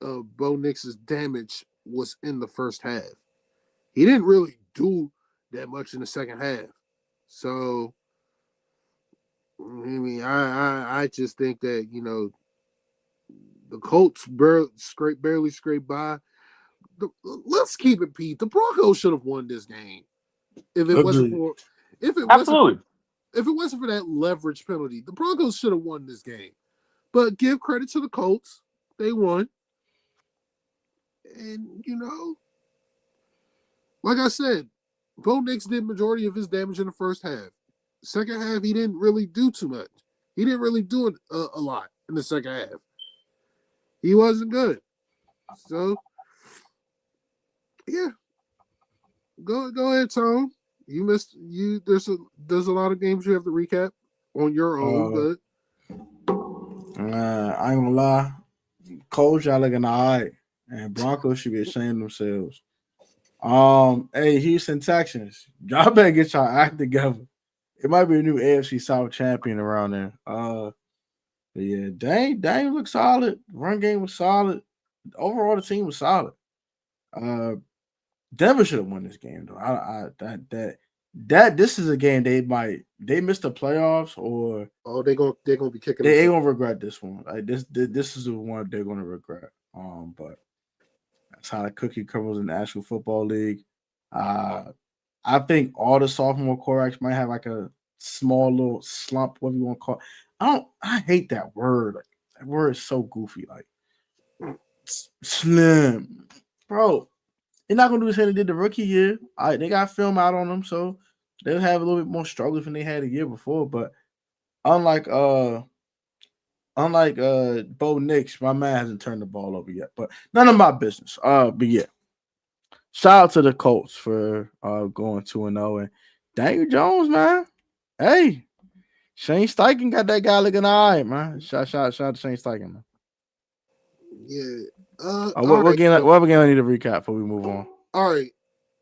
S3: Bo Nix's damage was in the first half. He didn't really do that much in the second half. So I mean, I just think that the Colts barely scraped by. Let's keep it, Pete. The Broncos should have won this game if it wasn't
S1: Agreed.
S3: for if it wasn't for
S4: Absolutely.
S3: if it wasn't for that leverage penalty. The Broncos should have won this game. But give credit to the Colts. They won. And, like I said, Bo Nix did majority of his damage in the first half. Second half, he didn't really do too much. He didn't really do a lot in the second half. He wasn't good. So, yeah, go ahead, Tom. You missed you. There's a lot of games you have to recap on your own,
S1: Uh,
S3: but
S1: I ain't gonna lie. Coach, y'all looking alright, and Broncos should be ashamed of themselves. Hey, Houston Texans, y'all better get y'all act together. It might be a new AFC South champion around there. But yeah, Dane looked solid. Run game was solid. Overall, the team was solid. Uh, Denver should have won this game though. This is a game they missed the playoffs or
S3: they're gonna be kicking
S1: they ain't
S3: themselves.
S1: gonna regret this one. Like this is the one they're gonna regret. But that's how the cookie crumbles in the National Football League. Uh, I think all the sophomore quarterbacks might have like a small little slump, whatever you want to call it. I hate that word. Like, that word is so goofy. Like slim. Bro, they're not gonna do the same they did the rookie year. All right, they got film out on them, so they'll have a little bit more struggles than they had a year before. But unlike Bo Nix, my man hasn't turned the ball over yet. But none of my business. But yeah. Shout out to the Colts for going 2-0. And Daniel Jones, man. Hey, Shane Steichen got that guy looking all right, man. Shout out to Shane Steichen, man.
S3: Yeah.
S1: What,
S3: All
S1: what
S3: right.
S1: game what game I need to recap before we move on?
S3: All right.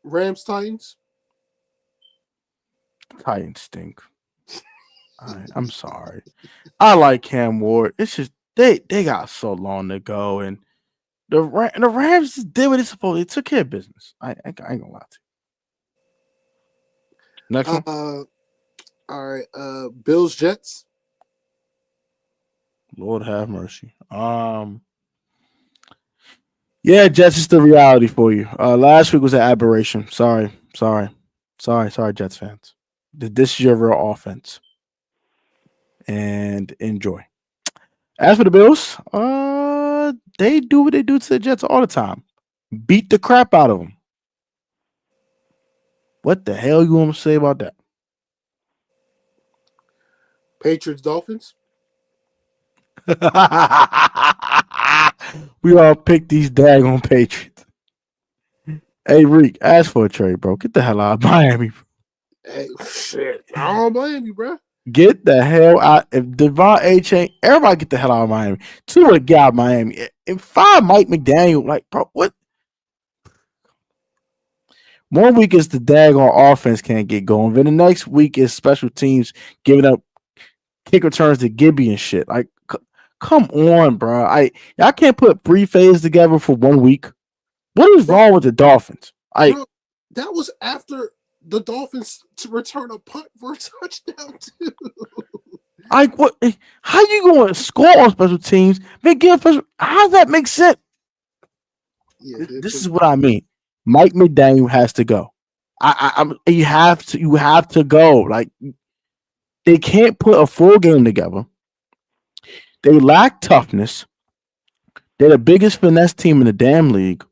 S3: Rams Titans.
S1: Titans stink. I'm sorry. I like Cam Ward. It's just they got so long to go, and the Rams just did what they supposed. They took care of business. I ain't gonna lie to you. Next one.
S3: All right. Bills Jets.
S1: Lord have mercy. Yeah, Jets is the reality for you. Last week was an aberration. Sorry, Jets fans. This is your real offense, and enjoy. As for the Bills, they do what they do to the Jets all the time. Beat the crap out of them. What the hell you want to say about that?
S3: Patriots Dolphins.
S1: We all picked these daggone Patriots. Hey, Reek, ask for a trade, bro. Get the hell out of Miami.
S3: Hey, shit. I don't blame you, bro.
S1: Get the hell out. If Devon A. Chain, everybody get the hell out of Miami. Two would get out of Miami. And five Mike McDaniel. Like, bro, what? 1 week is the daggone offense can't get going. Then the next week is special teams giving up kick returns to Gibby and shit. Like, come on, bro. I can't put 3 phases together for 1 week. What is wrong with the Dolphins?
S3: Bro, that was after the Dolphins to return a punt for a touchdown too.
S1: What? How you going to score on special teams? How does that make sense?
S3: Yeah,
S1: This is what I mean. Mike McDaniel has to go. You have to go. Like, they can't put a full game together. They lack toughness. They're the biggest finesse team in the damn league.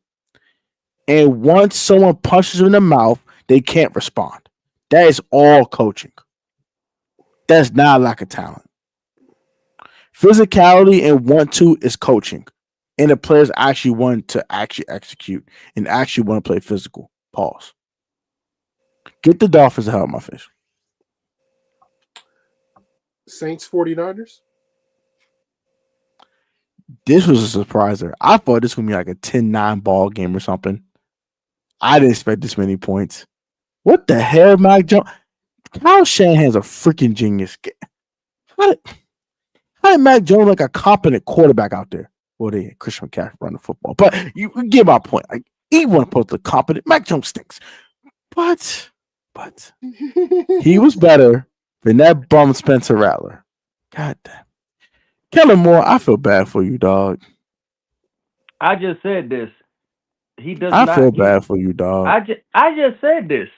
S1: And once someone punches them in the mouth, they can't respond. That is all coaching. That's not lack of talent. Physicality and want to is coaching. And the players actually want to actually execute and actually want to play physical. Pause. Get the Dolphins the hell out of my face.
S3: Saints 49ers.
S1: This was a surpriser. I thought this was going to be like a 10-9 ball game or something. I didn't expect this many points. What the hell, Mac Jones? Kyle Shanahan's a freaking genius. How did, how did Mac Jones like a competent quarterback out there? Well, they had Christian McCaffrey run the football. But you get my point. Like, he wasn't supposed to look competent. Mac Jones stinks. But he was better than that bum Spencer Rattler. God damn. Kellen Moore, I feel bad for you, dog.
S4: I just said this. He does
S1: I
S4: not.
S1: feel bad for you, dog.
S4: I just said this.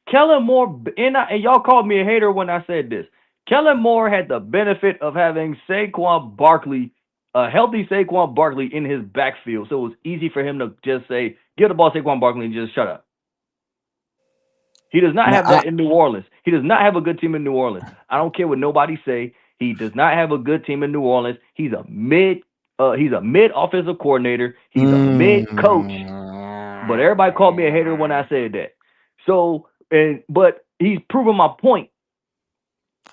S4: Kellen Moore, and y'all called me a hater when I said this. Kellen Moore had the benefit of having Saquon Barkley, a healthy Saquon Barkley in his backfield, so it was easy for him to just say, "Give the ball to Saquon Barkley and just shut up." He does not
S1: Now,
S4: have that in New Orleans. He does not have a good team in New Orleans. I don't care what nobody say. He does not have a good team in New Orleans. He's a mid offensive coordinator. He's a mid coach. But everybody called me a hater when I said that. So but he's proven my point.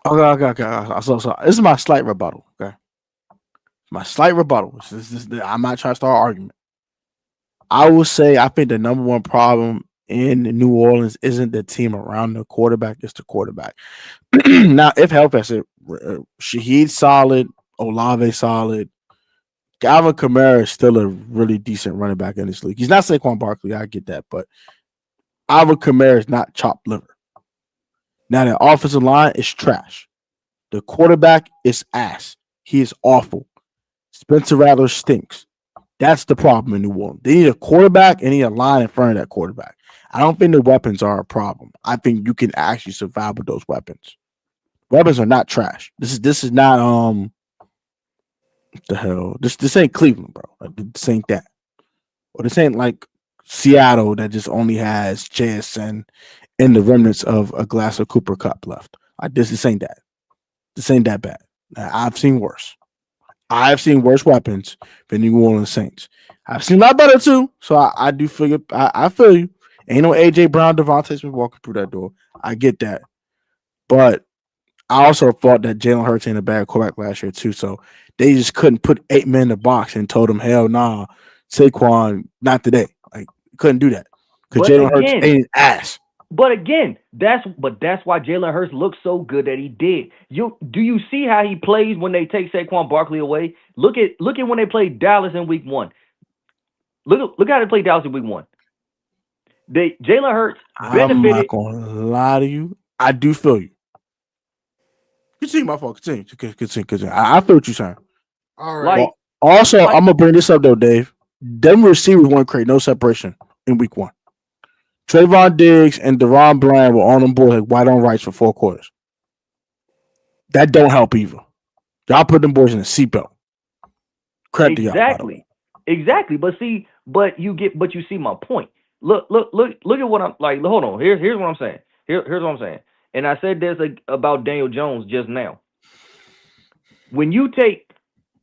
S1: Okay. So this is my slight rebuttal. Okay, my slight rebuttal. I'm not trying to start an argument. I will say I think the number one problem in New Orleans isn't the team around the quarterback; it's the quarterback. Now, if help, I said Shaheed solid, Olave solid. Galvin Kamara is still a really decent running back in this league. He's not Saquon Barkley, I get that, but Alvin Kamara is not chopped liver. Now, the offensive line is trash. The quarterback is ass. He is awful. Spencer Rattler stinks. That's the problem in New Orleans. They need a quarterback and need a line in front of that quarterback. I don't think the weapons are a problem. I think you can actually survive with those weapons. Weapons are not trash. This is not what the hell. This ain't Cleveland, bro. Like, this ain't that. Or this ain't like Seattle that just only has JSN and the remnants of a glass of Cooper Cup left. Like this ain't that. This ain't that bad. Now, I've seen worse. I've seen worse weapons than New Orleans Saints. I've seen a lot better too. So I do figure I feel you. Ain't no AJ Brown, Devontae Smith walking through that door. I get that. But I also thought that Jalen Hurts ain't a bad quarterback last year too. So they just couldn't put 8 men in the box and told them, hell nah, Saquon, not today. Like couldn't do that. Because Jalen Hurts ain't ass.
S4: But again, that's why Jalen Hurts looks so good that he did. Do you see how he plays when they take Saquon Barkley away? Look at when they played Dallas in week 1. Look how they played Dallas in week 1. Jalen Hurts benefited.
S1: I'm not gonna lie to you. I do feel you. Continue, my fault. Continue. I feel what you're saying.
S3: All right.
S1: Also, I'm gonna bring this up though, Dave. Them receivers won't create no separation in week 1. Trayvon Diggs and Deron Bland were on them board like white on rice for 4 quarters. That don't help either. Y'all put them boys in a seatbelt. Credit to y'all.
S4: Exactly. But you see my point. Look at what I'm like. Hold on. Here's what I'm saying. Here's what I'm saying. And I said this about Daniel Jones just now. When you take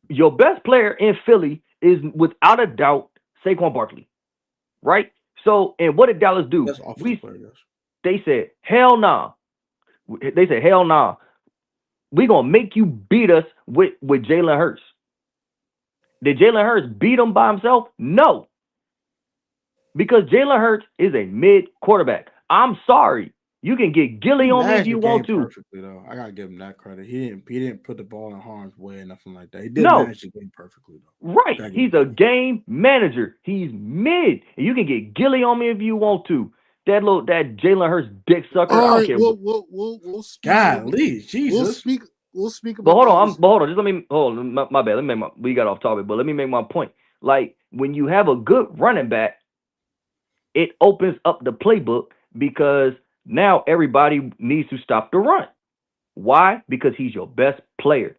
S4: your best player in Philly is without a doubt Saquon Barkley, right? So, and what did Dallas do? They said, hell nah. They said, hell nah. We're going to make you beat us with Jalen Hurts. Did Jalen Hurts beat him by himself? No. Because Jalen Hurts is a mid quarterback. I'm sorry. You can get Gilly on me if you want to.
S1: Perfectly, though. I gotta give him that credit. He didn't put the ball in harm's way or nothing like that. He did manage the game perfectly, though.
S4: Right. He's a game manager. He's mid. And you can get Gilly on me if you want to. That Jalen Hurts dick sucker.
S3: All
S4: right,
S3: I don't care. We'll speak.
S1: Golly, Jesus.
S3: We'll speak
S4: about. But hold on. Just let me hold on. My bad. We got off topic, but let me make my point. Like when you have a good running back, it opens up the playbook because now everybody needs to stop the run. Why? Because he's your best player.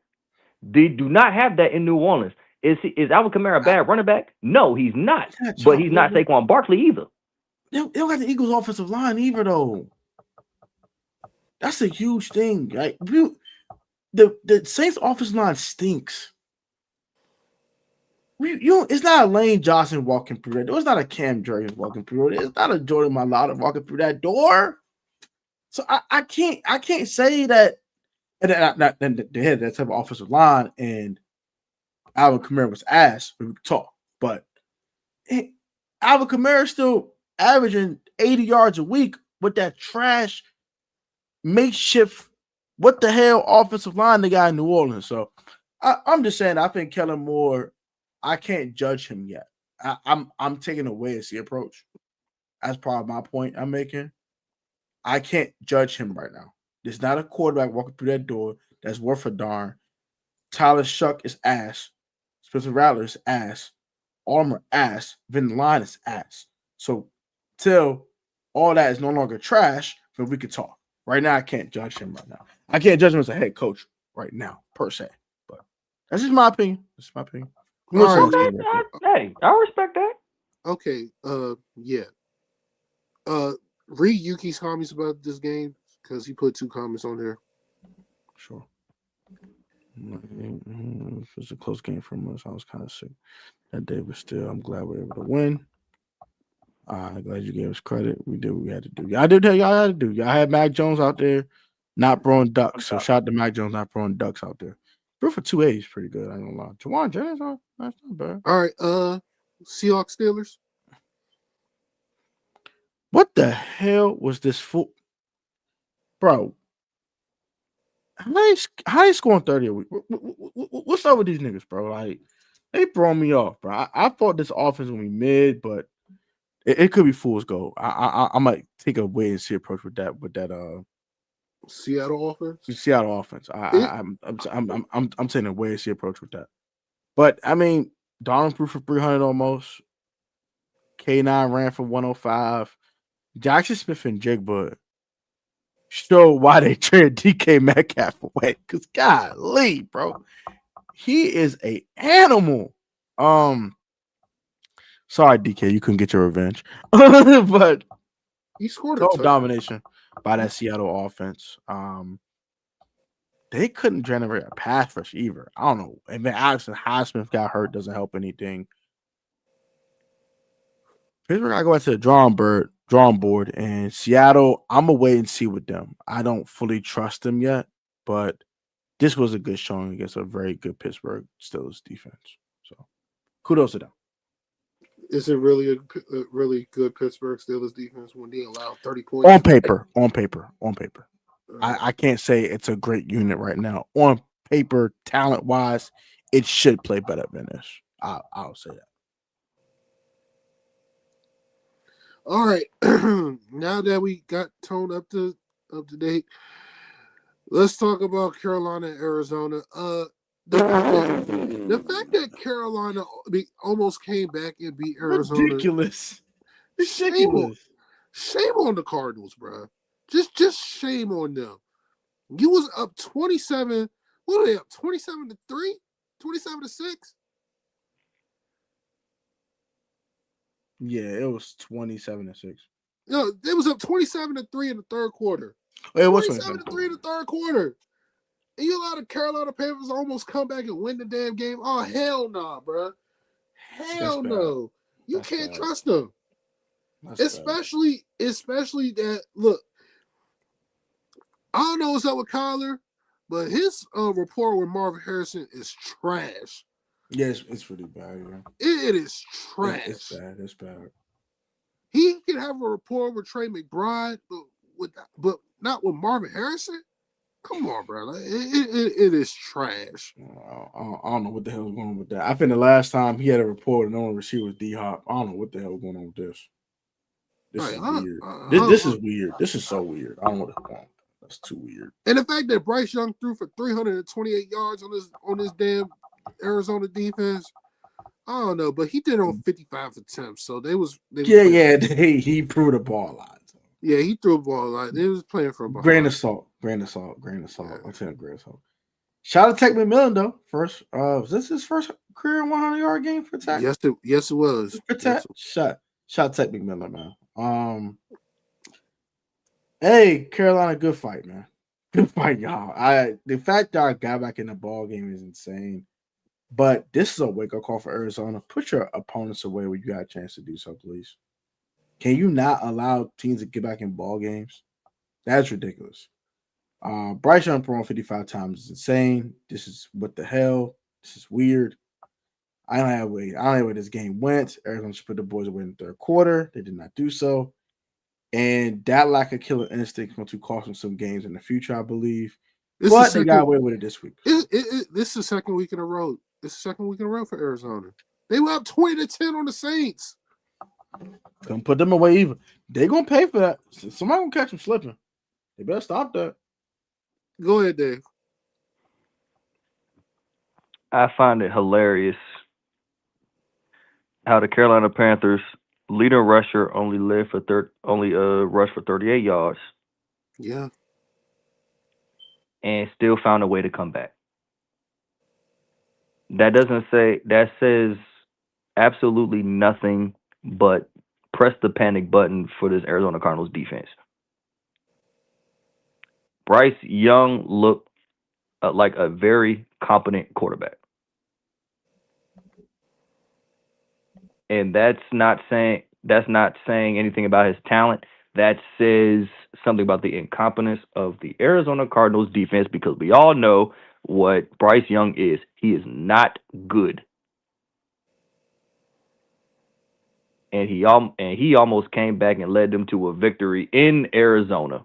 S4: They do not have that in New Orleans. Is Alvin Kamara a bad running back? No, he's not. But he's not Saquon Barkley either.
S1: They don't got the Eagles' offensive line either, though. That's a huge thing. Like the Saints' offensive line stinks. It's not a Lane Johnson walking through that door. It's not a Cam Jordan walking through it. It's not a Jordan Mailata walking through that door. So I can't say that. And they had that type of offensive line, and Alvin Kamara was ass. We could talk, but Alvin Kamara is still averaging 80 yards a week with that trash makeshift. What the hell offensive line they got in New Orleans? So I'm just saying. I think Kellen Moore. I can't judge him yet. I'm taking a wait and see approach. That's part of my point I'm making. I can't judge him right now. There's not a quarterback walking through that door that's worth a darn. Tyler Shuck is ass. Spencer Rattler is ass. Armor ass. Vin Line is ass. So till all that is no longer trash, then we could talk. Right now, I can't judge him right now. I can't judge him as a head coach right now, per se. But that's just my opinion. That's my opinion.
S4: Hey, I respect that.
S3: Okay. Yeah. Read Yuki's comments about this game because he put 2 comments on there.
S1: Sure. It was a close game for us. I was kind of sick that day, but still, I'm glad we were able to win. I'm glad you gave us credit. We did what we had to do. Y'all did what y'all had to do. Y'all had Mac Jones out there not throwing ducks. So shout out to Mac Jones not throwing ducks out there. Threw for 2 A's pretty good. I ain't gonna lie. Jawan Jennings, that's not bad.
S3: All right. Seahawks Steelers.
S1: What the hell was this fool? Bro, how they scoring 30 a week? What's up with these niggas, bro? Like, they throwing me off, bro. I thought this offense would be mid, but it could be fool's gold. I might take a wait and see approach with that
S3: Seattle offense.
S1: Seattle offense. I'm taking a wait and see approach with that. But I mean, Donald threw for 300 almost. K9 ran for 105. Jackson Smith and Jigba show why they traded DK Metcalf away. Because golly, bro, he is a animal. Sorry, DK, you couldn't get your revenge. But
S3: he scored
S1: a domination by that Seattle offense. They couldn't generate a pass rush either. I don't know. And then Allison Highsmith got hurt, doesn't help anything. Pittsburgh, I go back to the drawing board, and Seattle, I'm going to wait and see with them. I don't fully trust them yet, but this was a good showing against a very good Pittsburgh Steelers defense. So kudos to them.
S3: Is it really a really good Pittsburgh Steelers defense when they allow 30 points?
S1: On paper. I can't say it's a great unit right now. On paper, talent-wise, it should play better than this. I'll say that.
S3: All right. Now that we got toned up to date, let's talk about Carolina and Arizona. The fact that Carolina almost came back and beat Arizona.
S1: Ridiculous.
S3: Shame on the Cardinals, bro. Just shame on them. You was up 27. What are they up? 27-3? 27-6?
S1: Yeah, it was 27-6.
S3: No, it was up 27-3 in the third quarter.
S1: It was
S3: 27-3 in the third quarter. And you allowed the Carolina Panthers to almost come back and win the damn game. Oh, hell no, bro. Hell no. You can't trust them. Especially that, look, I don't know what's up with Kyler, but his rapport with Marvin Harrison is trash.
S1: Yeah, it's really bad. Yeah.
S3: It is trash.
S1: It's bad.
S3: He can have a rapport with Trey McBride, but not with Marvin Harrison. Come on, bro. It is trash.
S1: I don't know what the hell is going on with that. I think the last time he had a report and no one receiver was D-Hop. I don't know what the hell is going on with this. This is weird. This is weird. This is so weird. I don't know what's going on. That's too weird.
S3: And the fact that Bryce Young threw for 328 yards on this damn Arizona defense, I don't know, but he did it on 55 attempts, so
S1: he threw the ball a lot.
S3: Yeah, he threw a ball a lot. They was playing for a
S1: grain of salt. I'm saying grain of salt. Shout out to Tech McMillan though. First, was this his first career 100-yard game for Tech?
S3: Yes, it was.
S1: For Tech, shout out Tech McMillan, man. Hey, Carolina, good fight, man. Good fight, y'all. The fact y'all got back in the ball game is insane. But this is a wake-up call for Arizona. Put your opponents away when you got a chance to do so, please. Can you not allow teams to get back in ball games? That's ridiculous. Bryce Young thrown 55 times is insane. This is what the hell. This is weird. I don't know where this game went. Arizona should put the boys away in the third quarter. They did not do so. And that lack of killer instinct is going to cost them some games in the future, I believe. But they got away with it this week.
S3: This is the second week in a row. This is the second week in a row for Arizona. They were up 20-10 on the Saints.
S1: Gonna put them away even. They're gonna pay for that. Somebody gonna catch them slipping. They better stop that.
S3: Go ahead, Dave.
S4: I find it hilarious how the Carolina Panthers leading rusher only rushed for 38 yards.
S3: Yeah.
S4: And still found a way to come back. That says absolutely nothing but press the panic button for this Arizona Cardinals defense. Bryce Young looked like a very competent quarterback. And that's not saying anything about his talent. That says something about the incompetence of the Arizona Cardinals defense, because we all know what Bryce Young is. He is not good. And he almost came back and led them to a victory in Arizona.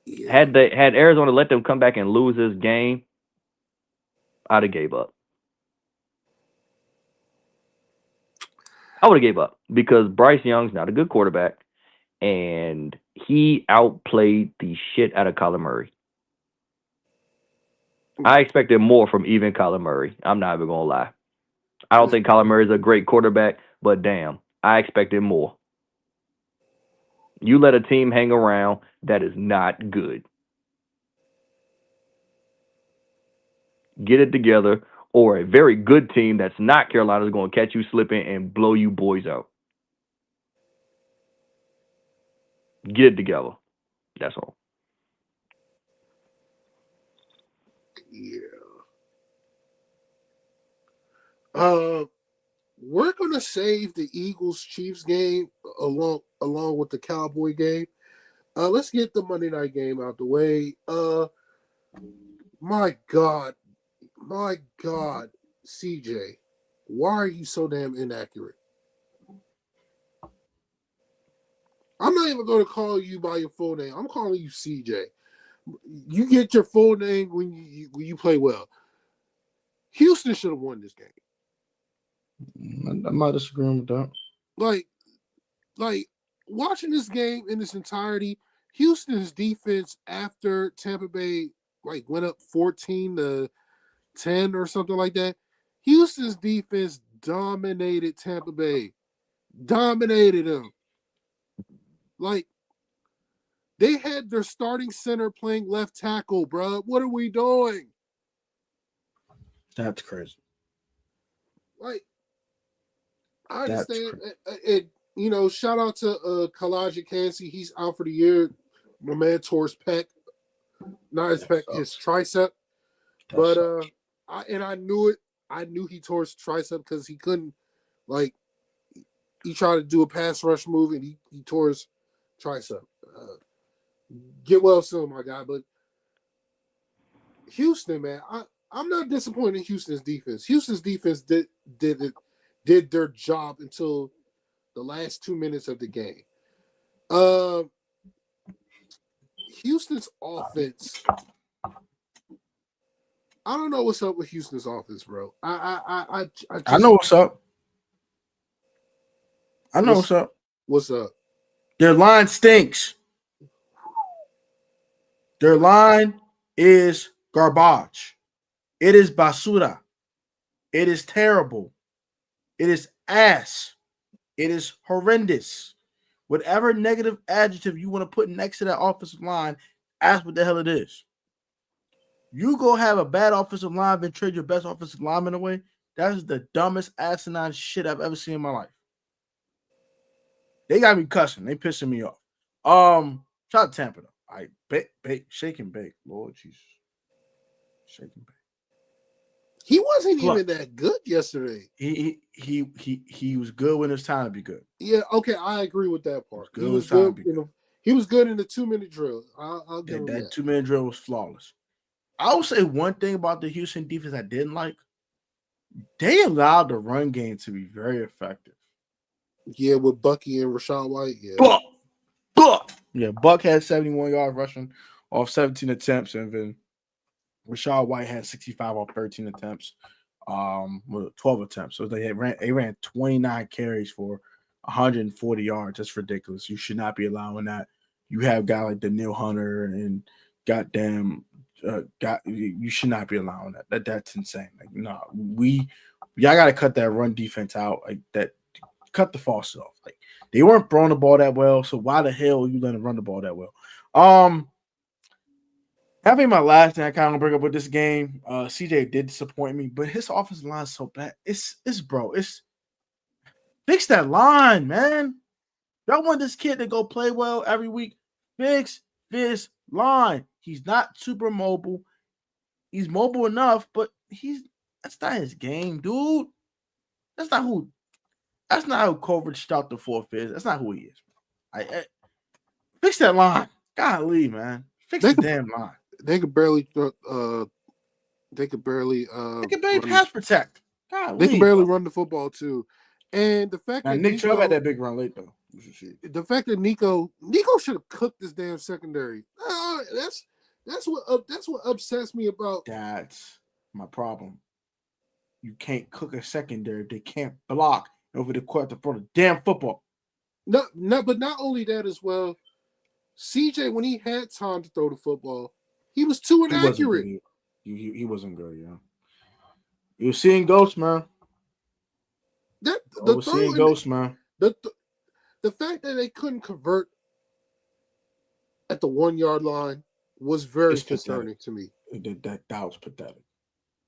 S4: Yeah. Had Arizona let them come back and lose this game, I'd have gave up. I would have gave up because Bryce Young's not a good quarterback, and he outplayed the shit out of Kyler Murray. I expected more from even Kyler Murray. I'm not even going to lie. I don't think Kyler Murray is a great quarterback, but damn, I expected more. You let a team hang around that is not good. Get it together, or a very good team that's not Carolina is going to catch you slipping and blow you boys out. Get it together. That's all.
S3: Yeah. We're gonna save the Eagles-Chiefs game along with the Cowboy game. Let's get the Monday night game out the way. My God, CJ, why are you so damn inaccurate? I'm not even going to call you by your full name. I'm calling you CJ. You get your full name when you play well. Houston should have won this game.
S1: I'm not disagreeing with that.
S3: Like watching this game in its entirety, Houston's defense after Tampa Bay went up 14-10 or something like that. Houston's defense dominated Tampa Bay. Dominated them. They had their starting center playing left tackle, bro. What are we doing?
S1: That's crazy.
S3: I understand. Shout out to Kalaji Kansey. He's out for the year. My man tore his pec. Not his pec, his tricep. But I knew it. I knew he tore his tricep because he couldn't, he tried to do a pass rush move and he tore his tricep. Get well soon, my guy. But Houston, man, I'm not disappointed in Houston's defense. Houston's defense did their job until the last 2 minutes of the game. Houston's offense. I don't know what's up with Houston's offense, bro. I
S1: know what's up. What's up.
S3: What's up?
S1: Their line stinks. Their line is garbage. It is basura. It is terrible. It is ass. It is horrendous. Whatever negative adjective you want to put next to that offensive line, Ask what the hell it is. You go have a bad offensive line and trade your best offensive lineman away. That is the dumbest asinine shit I've ever seen in my life. They got me cussing. They pissing me off. Shout out to Tampa though. I bake, shake and bake. Lord Jesus, shake and bake.
S3: He wasn't
S1: Plus,
S3: even that good yesterday.
S1: he was good when it's time to be good.
S3: Yeah, okay, I agree with that part.
S1: He was good when it's time to be good.
S3: He was good in the 2-minute drill. I'll give him
S1: that 2-minute drill was flawless. I will say one thing about the Houston defense I didn't like. They allowed the run game to be very effective.
S3: Yeah, with Bucky and Rachaad White. Yeah.
S1: Buck. Yeah, Buck had 71 yards rushing off 17 attempts, and then Rachaad White had 65 off 13 attempts, 12 attempts. So they ran 29 carries for 140 yards. That's ridiculous. You should not be allowing that. You have guys like Daniil Hunter and goddamn you should not be allowing that. That's insane. Like, no, y'all gotta cut that run defense out. Like that, cut the false off. Like they weren't throwing the ball that well. So why the hell are you letting them run the ball that well? Having my last thing I kind of bring up with this game, CJ did disappoint me, but his offensive line is so bad. It's fix that line, man. Y'all want this kid to go play well every week. Fix this line. He's not super mobile. He's mobile enough, but that's not his game, dude. That's not how coverage start the fourth is. That's not who he is. Fix that line. Golly, man. Fix the damn line.
S3: They could barely
S1: pass protect.
S3: Golly, they can barely run the football too. And the fact that
S1: Nick Chubb had that big run late though.
S3: The fact that Nico should have cooked this damn secondary. That's what upsets me about.
S1: That's my problem. You can't cook a secondary. They can't block over the court to throw the damn football.
S3: No, but not only that as well. CJ, when he had time to throw the football, he was too inaccurate.
S1: He wasn't good, yeah. You're seeing ghosts, man.
S3: Seeing ghosts, man. The fact that they couldn't convert at the 1-yard line was very concerning to me.
S1: That was pathetic.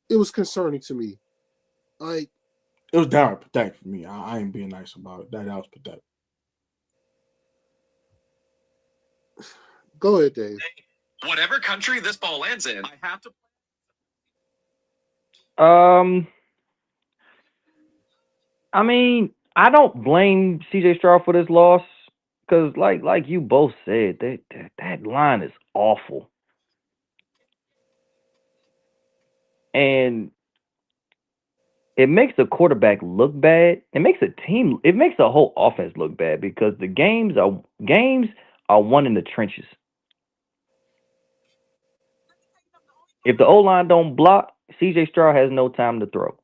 S3: It was concerning to me. It
S1: was downright pathetic for me. I ain't being nice about it. That was pathetic.
S3: Go ahead, Dave.
S5: Whatever country this ball lands in, I have to.
S4: I mean, I don't blame CJ Stroud for this loss because, like you both said, that line is awful, and it makes the quarterback look bad. It makes the whole offense look bad because the games are won in the trenches. If the O-line don't block, CJ Stroud has no time to throw.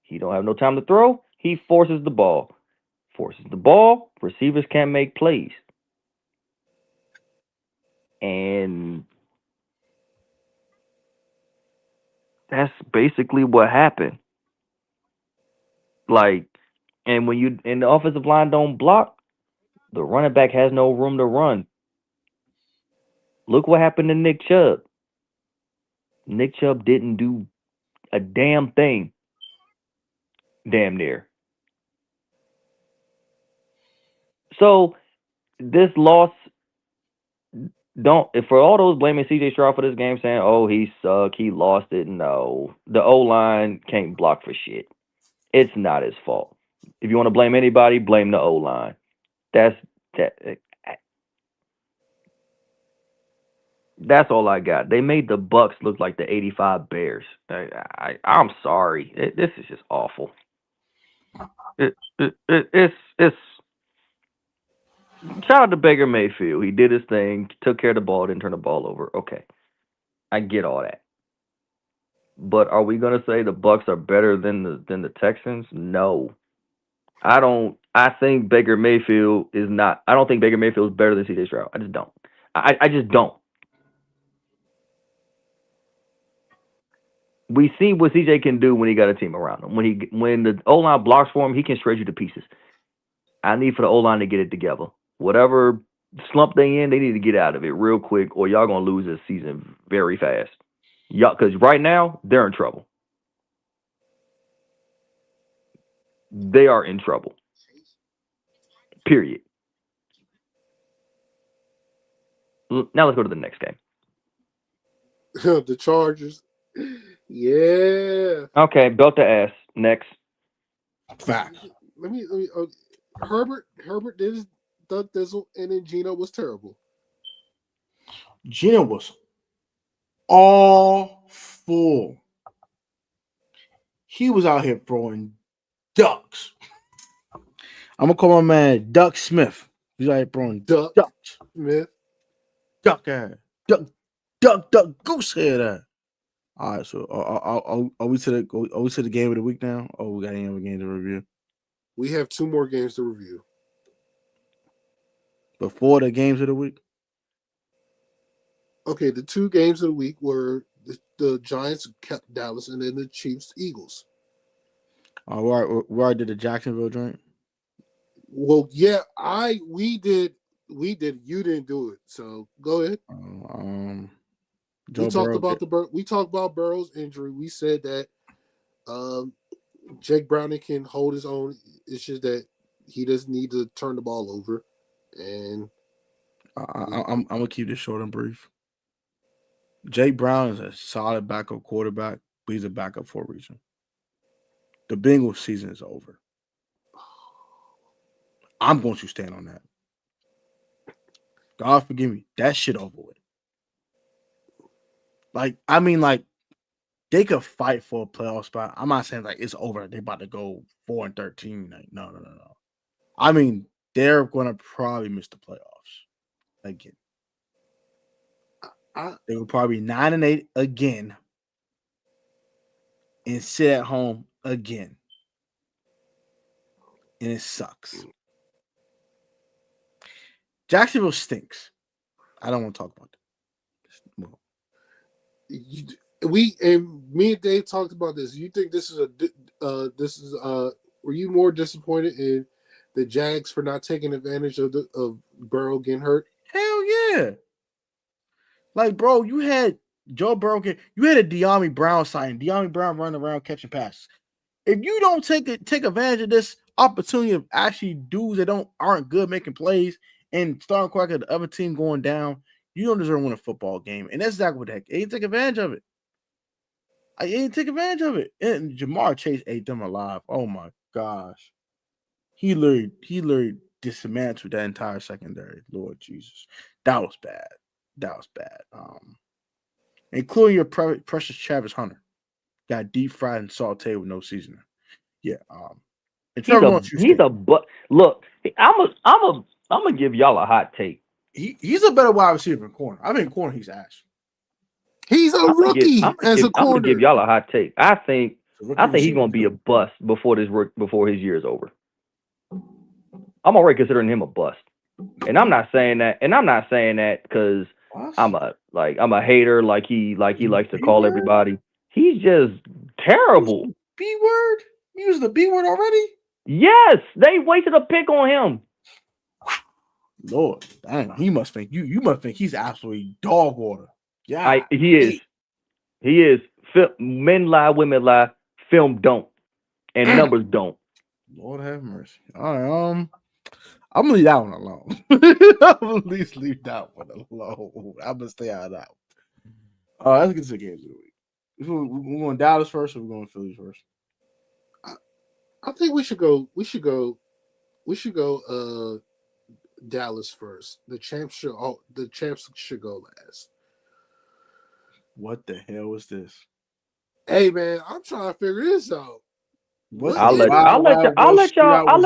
S4: He don't have no time to throw. He forces the ball. Receivers can't make plays. And that's basically what happened. And when the offensive line don't block, the running back has no room to run. Look what happened to Nick Chubb. Nick Chubb didn't do a damn thing. Damn near. So this loss, for all those blaming CJ Stroud for this game, saying, "Oh, he sucked, he lost it." No, the O-line can't block for shit. It's not his fault. If you want to blame anybody, blame the O-line. That's all I got. They made the Bucks look like the '85 Bears. I'm sorry. This is just awful. It's shout out to Baker Mayfield. He did his thing, took care of the ball, didn't turn the ball over. Okay, I get all that. But are we gonna say the Bucks are better than the Texans? No, I don't. I think Baker Mayfield is not. I don't think Baker Mayfield is better than CJ Stroud. I just don't. I just don't. We see what CJ can do when he got a team around him. When the O-line blocks for him, he can shred you to pieces. I need for the O-line to get it together. Whatever slump they in, they need to get out of it real quick, or y'all gonna lose this season very fast. Y'all, because right now they're in trouble. They are in trouble. Period. Now let's go to the next game.
S3: The Chargers. Yeah.
S4: Okay, belt the ass. Next.
S1: Fact.
S3: Let me Herbert did his thug thizzle, and then Gino was terrible.
S1: Gino was awful. He was out here throwing ducks. I'm gonna call my man Duck Smith. He's out here throwing
S3: Duck
S1: ducks.
S3: Smith.
S1: Duck ass. Duck, goose head ass. All right, so are we to the game of the week now? Oh, we got any other game to review?
S3: We have 2 more games to review.
S1: Before the games of the week?
S3: Okay, the 2 games of the week were the Giants kept Dallas, and then the Chiefs Eagles.
S1: Where did the Jacksonville joint?
S3: Well, yeah, we did. You didn't do it, so go ahead. We talked about Burrow's injury. We said that Jake Browning can hold his own. It's just that he doesn't need to turn the ball over. And
S1: I'm gonna keep this short and brief. Jake Brown is a solid backup quarterback, but he's a backup for a reason. The Bengals season is over. I'm going to stand on that. God forgive me. That shit over with. Like, they could fight for a playoff spot. I'm not saying like it's over. They're about to go 4-13. Like, no. I mean, they're gonna probably miss the playoffs again. They will probably 9-8 again and sit at home again. And it sucks. Jacksonville stinks. I don't want to talk about that.
S3: me and Dave talked about this. You think this is were you more disappointed in the Jags for not taking advantage of Burrow getting hurt?
S1: Hell yeah. Like, bro, you had Joe Burrow you had a De'Ami Brown sign. De'Ami Brown running around catching passes. If you don't take advantage of this opportunity of actually dudes that aren't good making plays and starting quarterback of the other team going down, you don't deserve to win a football game. And that's exactly what the heck. They didn't take advantage of it. I didn't take advantage of it. And Jamar Chase ate them alive. Oh my gosh. He literally dismantled that entire secondary. Lord Jesus. That was bad. Including your precious Travis Hunter. Got deep fried and sauteed with no seasoning. Yeah.
S4: Look, I'm gonna give y'all a hot take.
S1: He's a better wide receiver in corner. I think corner he's ass.
S3: He's a rookie as a corner.
S4: I'm gonna give y'all a hot take. I think he's gonna be a bust before his year is over. I'm already considering him a bust, and I'm not saying that because I'm a hater like he likes to call everybody. He's just terrible.
S1: B word? You used the B word already?
S4: Yes, they wasted a pick on him.
S1: Lord, dang, he must think you must think he's absolutely dog water. Yeah,
S4: he is. He is. Men lie, women lie. Film don't, and numbers don't.
S1: Lord have mercy. All right, I'm gonna leave that one alone. I'm gonna at least leave that one alone. I'm gonna stay out of that one. Let's get to the games of the week. We're going Dallas first, or we're going Phillies first?
S3: I think we should go. Dallas first. The champs should go last.
S1: What the hell is this?
S3: Hey man, I'm trying to figure this out.
S4: I'll let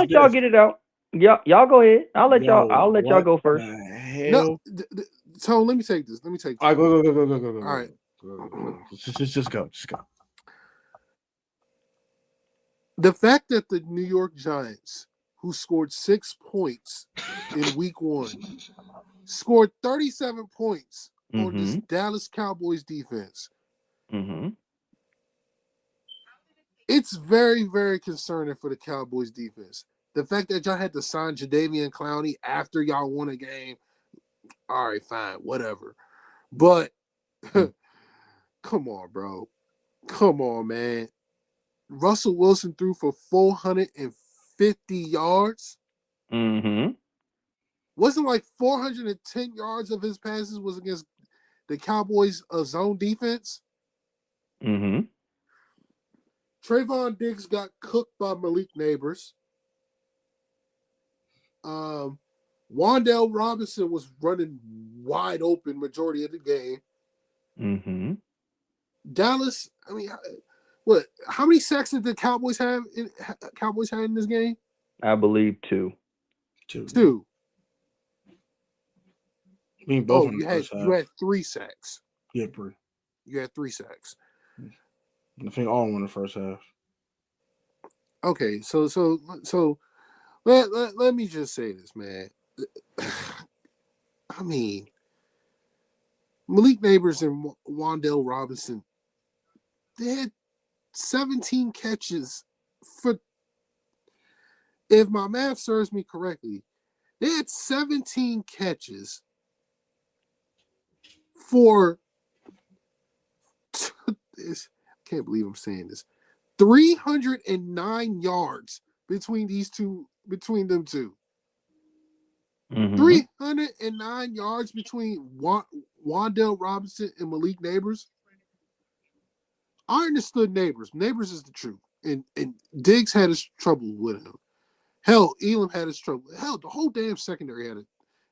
S4: y'all get it out. Y'all go ahead. I'll let y'all go first.
S3: No, Tone, let me take this. All
S1: right, go.
S3: All right.
S1: Just go.
S3: The fact that the New York Giants, who scored 6 points in week 1, scored 37 points on this Dallas Cowboys defense.
S4: Mm-hmm.
S3: It's very, very concerning for the Cowboys defense. The fact that y'all had to sign Jadeveon Clowney after y'all won a game all right, fine, whatever. But come on, bro. Come on, man. Russell Wilson threw for 450 yards.
S4: Mm-hmm.
S3: Wasn't like 410 yards of his passes was against the Cowboys' zone defense.
S4: Mm-hmm.
S3: Trayvon Diggs got cooked by Malik Neighbors. Wandale Robinson was running wide open majority of the game.
S4: Mm-hmm.
S3: Dallas, I mean, what? How many sacks did the Cowboys have? Cowboys had in this game?
S4: I believe 2.
S3: 2.
S1: I mean, both in the
S3: you
S1: first
S3: had
S1: half.
S3: 3 sacks.
S1: Yeah, bro.
S3: You had 3 sacks.
S1: I think all in the first half.
S3: Okay, so let me just say this, man. I mean, Malik Neighbors and Wandale Robinson, they had 17 catches for, if my math serves me correctly, they had 17 catches for this. I can't believe I'm saying this. 309 yards between them two.
S4: Mm-hmm.
S3: 309 yards between Wandale Robinson and Malik Neighbors. I understood Neighbors. Neighbors is the truth. And Diggs had his trouble with him. Hell, Elam had his trouble. Hell, the whole damn secondary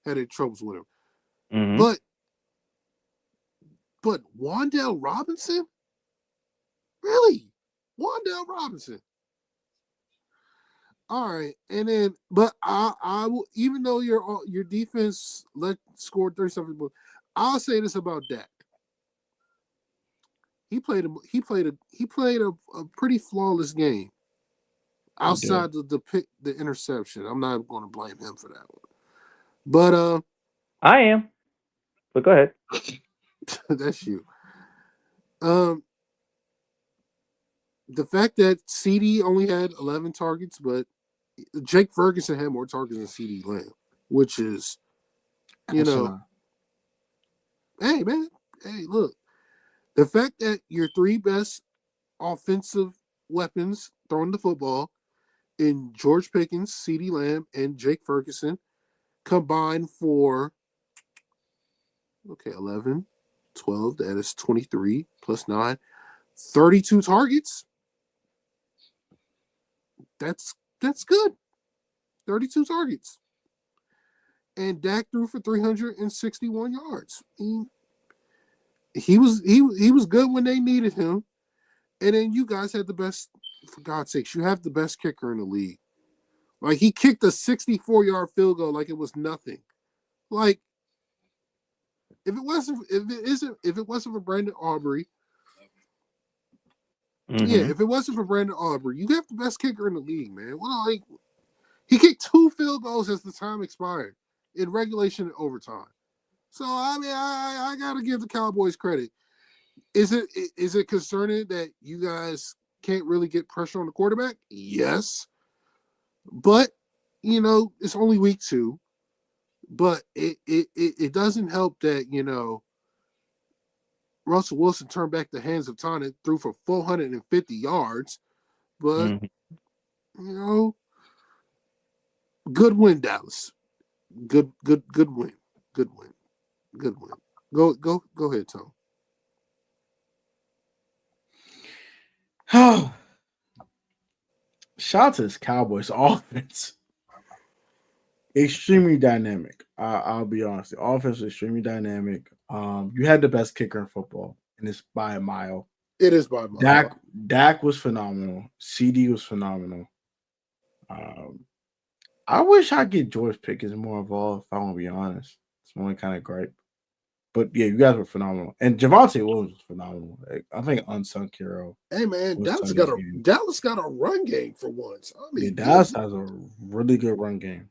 S3: had its troubles with him.
S4: Mm-hmm.
S3: But Wandale Robinson? Really? Wandale Robinson. All right, and then, but I will, even though your defense scored 37 points, I'll say this about Dak. He played a pretty flawless game. Outside the interception, I'm not going to blame him for that one. But
S4: I am. But go ahead.
S3: that's you. The fact that CD only had 11 targets, but Jake Ferguson had more targets than CD Lamb, which is, hey man, hey, look, the fact that your 3 best offensive weapons throwing the football in George Pickens, CD Lamb, and Jake Ferguson combined for 11, 12, that is 23 plus 9, 32 targets. That's good. 32 targets. And Dak threw for 361 yards. He was good when they needed him. And then you guys had the best, for God's sakes, you have the best kicker in the league. Like, he kicked a 64-yard field goal like it was nothing. Like, if it wasn't for Brandon Aubrey,
S4: Mm-hmm.
S3: if it wasn't for Brandon Aubrey, you have the best kicker in the league, man. Well, like, he kicked 2 field goals as the time expired in regulation and overtime. So I mean, I gotta give the Cowboys credit. Is it concerning that you guys can't really get pressure on the quarterback? Yes, but it's only week 2. But it doesn't help that Russell Wilson turned back the hands of time and threw for 450 yards. But good win, Dallas. Good win. Good win. Good win. Go ahead, Tom.
S1: Shout out to this Cowboys offense. Extremely dynamic. I'll be honest. The offense was extremely dynamic. You had the best kicker in football, and it's by a mile.
S3: It is by a mile.
S1: Dak was phenomenal. CD was phenomenal. I wish I get George Pickens more involved, if I want to be honest. It's only kind of gripe. But yeah, you guys were phenomenal. And Javonte Williams was phenomenal. I think unsung hero.
S3: Hey man, Dallas got a run game for once. I mean,
S1: Dallas has a really good run game.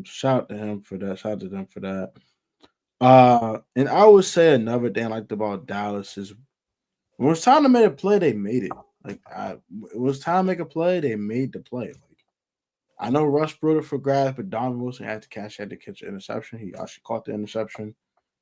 S1: Shout out to him for that. Shout out to them for that. And I would say another thing I liked about Dallas is when it was time to make a play, they made it. It was time to make a play, they made the play. I know Russ brought it for grabs, but Donovan Wilson had to catch the interception. He actually caught the interception.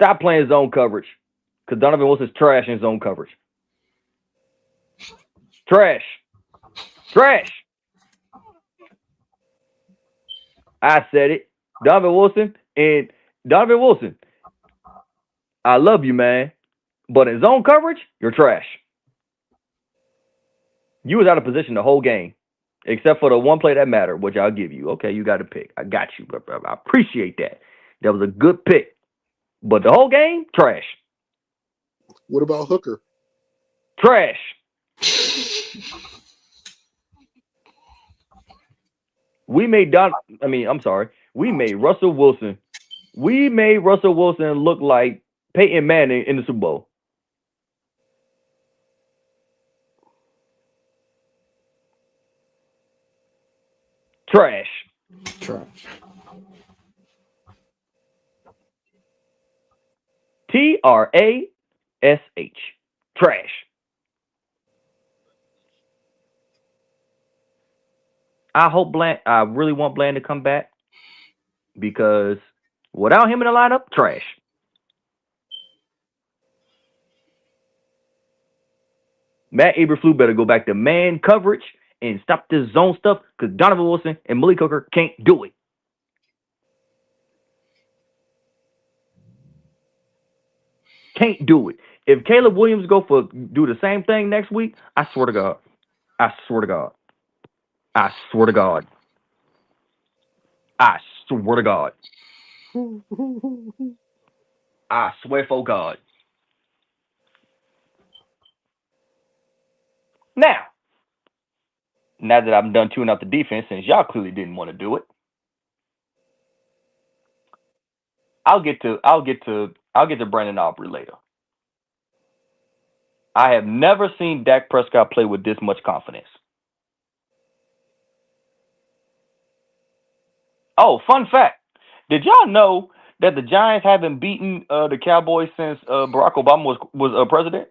S4: Stop playing zone coverage. Because Donovan Wilson's trash in zone coverage. Trash. Trash. I said it. Donovan Wilson, I love you, man. But in zone coverage, you're trash. You was out of position the whole game, except for the one play that mattered, which I'll give you. Okay, you got a pick. I got you. I appreciate that. That was a good pick. But the whole game, trash.
S3: What about Hooker?
S4: Trash. We made Russell Wilson. We made Russell Wilson look like Peyton Manning in the Super Bowl. Trash.
S1: Trash.
S4: TRASH. Trash. I really want Bland to come back because without him in the lineup, trash. Matt Eberflus better go back to man coverage and stop this zone stuff because Donovan Wilson and Malik Hooker can't do it. Can't do it. If Caleb Williams do the same thing next week, I swear to God. I swear to God. I swear to God. I swear to God. I swear for God. Now that I'm done tuning out the defense, since y'all clearly didn't want to do it, I'll get to Brandon Aubrey later. I have never seen Dak Prescott play with this much confidence. Oh, fun fact. Did y'all know that the Giants haven't beaten the Cowboys since Barack Obama was president?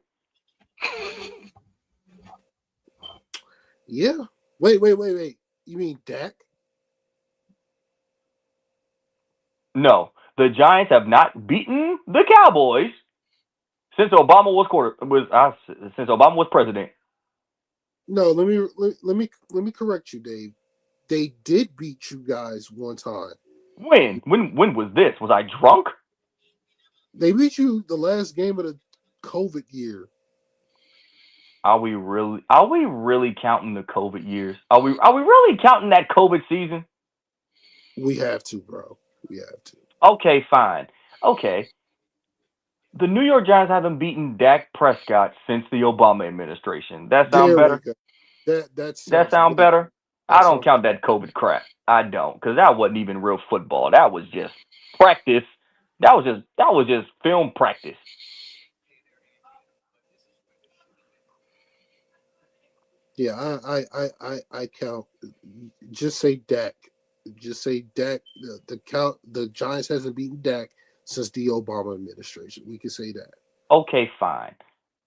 S3: Yeah. Wait. You mean Dak?
S4: No. The Giants have not beaten the Cowboys since Obama was president.
S3: No, let me correct you, Dave. They did beat you guys one time.
S4: When was this? Was I drunk?
S3: They beat you the last game of the COVID year.
S4: Are we really counting the COVID years? Are we really counting that COVID season?
S3: We have to, bro. We have to.
S4: Okay, fine. Okay. The New York Giants haven't beaten Dak Prescott since the Obama administration. That sound better?
S3: That
S4: sound better? I don't count that COVID crap. I don't, because that wasn't even real football. That was just practice. That was just film practice.
S3: Yeah, I count. Just say Dak. Just say Dak. The Giants hasn't beaten Dak since the Obama administration. We can say that.
S4: Okay, fine.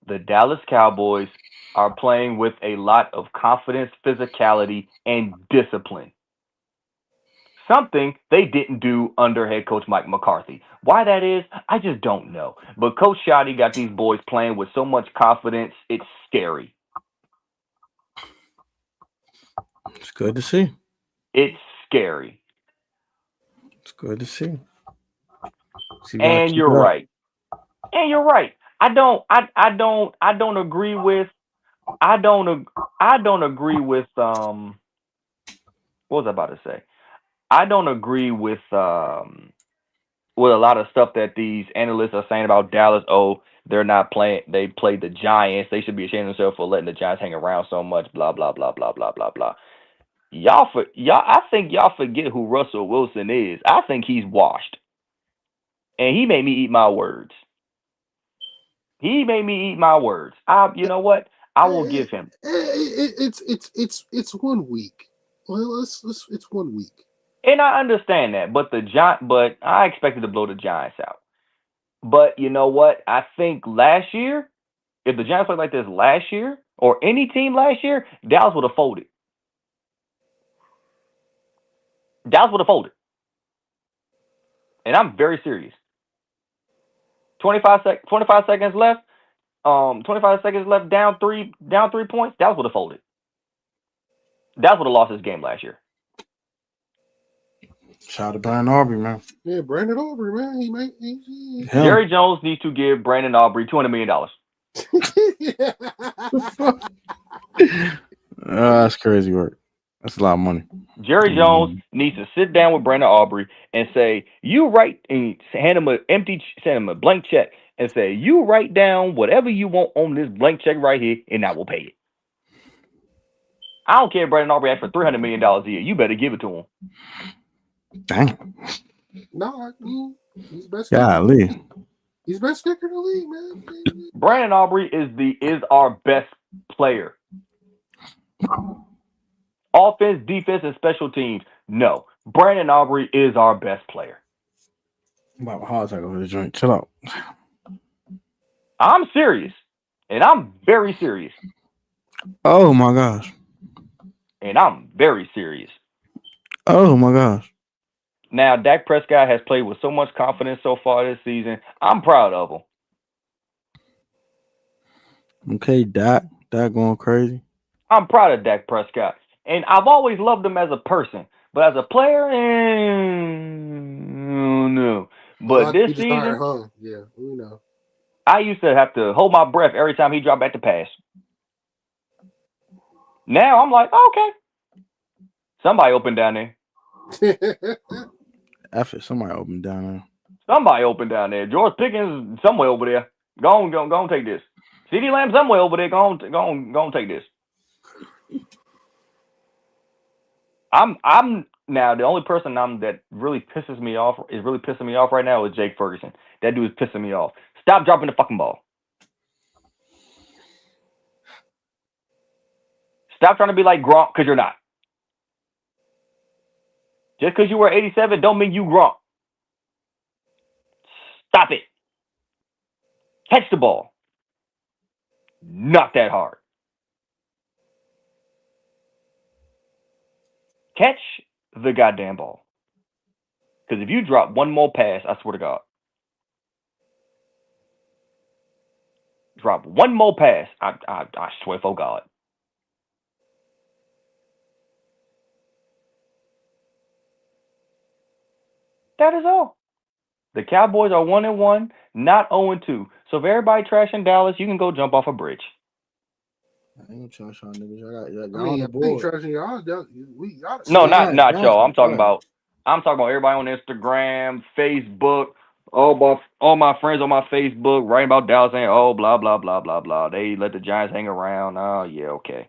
S4: The Dallas Cowboys are playing with a lot of confidence, physicality, and discipline. Something they didn't do under head coach Mike McCarthy. Why that is, I just don't know. But Coach Shoddy got these boys playing with so much confidence, it's scary.
S1: It's good to see.
S4: It's scary.
S1: It's good to see.
S4: And you're right. I don't agree with what was I about to say? I don't agree with a lot of stuff that these analysts are saying about Dallas. Oh, they're not playing. They played the Giants. They should be ashamed of themselves for letting the Giants hang around so much. Blah blah blah blah blah blah blah. I think y'all forget who Russell Wilson is. I think he's washed, and he made me eat my words. You know what? I will give him.
S3: It's 1 week. Well, it's 1 week.
S4: And I understand that, but I expected to blow the Giants out. But you know what? I think last year, if the Giants played like this last year, or any team last year, Dallas would have folded. And I'm very serious. 25 seconds left. 25 seconds left. Down three points. That would have folded. That would have lost his game last year.
S1: Shout out to Brian Aubrey, man.
S3: Yeah, Brandon Aubrey, man.
S4: Jerry Jones needs to give Brandon Aubrey $200 million.
S1: That's crazy work. That's a lot of money.
S4: Jerry Jones needs to sit down with Brandon Aubrey and say, "You write," and send him a blank check and say, "You write down whatever you want on this blank check right here, and I will pay it." I don't care if Brandon Aubrey asked for $300 million a year. You better give it to him.
S1: Dang.
S3: No, he's best.
S1: Golly.
S3: He's best kicker in the league, man.
S4: Brandon Aubrey is our best player. Offense, defense, and special teams. No. Brandon Aubrey is our best player.
S1: I'm about a heart attack over the joint. Chill out.
S4: I'm serious. And I'm very serious.
S1: Oh my gosh.
S4: And I'm very serious.
S1: Oh my gosh.
S4: Now, Dak Prescott has played with so much confidence so far this season. I'm proud of him.
S1: Okay, Dak going crazy.
S4: I'm proud of Dak Prescott. And I've always loved him as a person. But as a player, no. But this season,
S3: yeah, we know.
S4: I used to have to hold my breath every time he dropped back to pass. Now I'm like, okay. Somebody open down there.
S1: Somebody open down there.
S4: Somebody open down there. George Pickens somewhere over there. Go on, take this. CeeDee Lamb somewhere over there. Go on, take this. I'm now the only person that really pisses me off right now is Jake Ferguson. That dude is pissing me off. Stop dropping the fucking ball. Stop trying to be like Gronk because you're not. Just because you were 87 don't mean you Gronk. Stop it. Catch the ball. Not that hard. Catch the goddamn ball. Because if you drop one more pass, I swear to God. Drop one more pass, I swear for God. That is all. The Cowboys are 1-1, not 0-2. So if everybody trashing Dallas, you can go jump off a bridge.
S1: I ain't gonna trash y'all niggas. Y'all
S3: I mean,
S1: on the board.
S3: trashing y'all.
S4: No, not y'all. I'm talking about everybody on Instagram, Facebook, all my friends on my Facebook writing about Dallas saying, oh, blah, blah, blah, blah, blah. They let the Giants hang around. Oh, yeah, okay.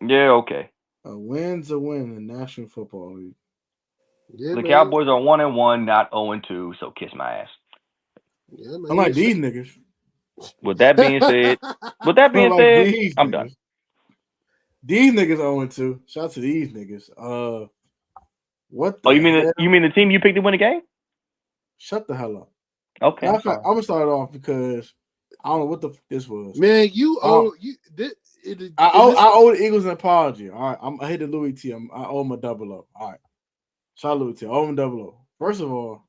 S4: Yeah, okay.
S1: A win's a win in National Football League.
S3: Yeah,
S4: the Cowboys are 1-1, not 0-2, so kiss my ass.
S3: Yeah, man.
S1: Unlike these niggas.
S4: With that being said, I'm done.
S1: These niggas 0-2. Shout out to these niggas. What?
S4: You mean the team you picked to win the game?
S1: Shut the hell up.
S4: Okay.
S1: I'm gonna start it off because I don't know what the this was.
S3: Man,
S1: I owe the Eagles an apology. All right, I hit the Louis T. I owe him a double O. All right, shout out Louis T. I owe him a double O. First of all,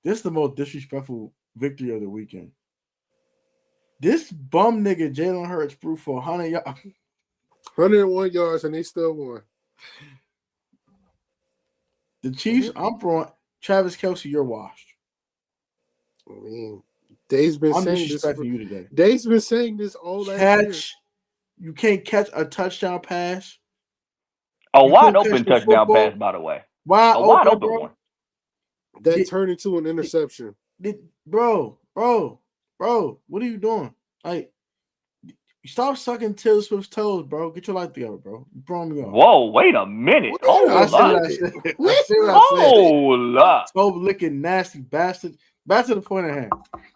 S1: this is the most disrespectful victory of the weekend. This bum nigga Jalen Hurts threw for 100 yards.
S3: 101 yards, and they still won.
S1: The Chiefs, I'm throwing Travis Kelce, you're washed.
S3: I mean, Dave's been saying this.
S1: You today.
S3: Dave's been saying this all last year.
S1: You can't catch a touchdown pass.
S4: A wide open touchdown pass, by the way.
S1: Wide open
S4: one.
S3: That turned into an interception.
S1: Bro, what are you doing? Like, stop sucking Taylor Swift's toes, bro. Get your life together, bro. You throwing me off.
S4: Whoa, wait a minute. Hold up.
S1: Toe licking nasty bastard. Back to the point at hand.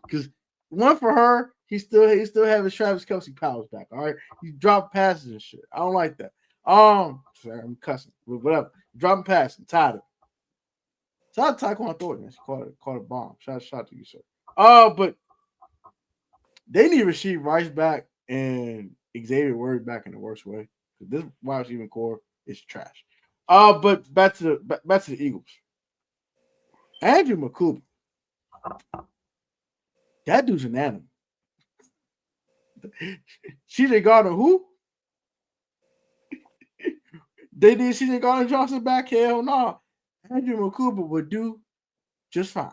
S1: Because one for her, he still have his Travis Kelce powers back. All right. He dropped passes and shit. I don't like that. Sorry, I'm cussing. Whatever. Dropping passes. I'm tired of it. Shout out to Tyquan Thornton. He caught a bomb. Shout to you, sir. But they need Rasheed Rice back and Xavier Worthy back in the worst way. This wide receiver core is trash. But back to the Eagles. Andrew McCool. That dude's an animal. CJ Gardner, who? They did CJ Gardner Johnson back? Hell no. Andrew Makuba would do just fine.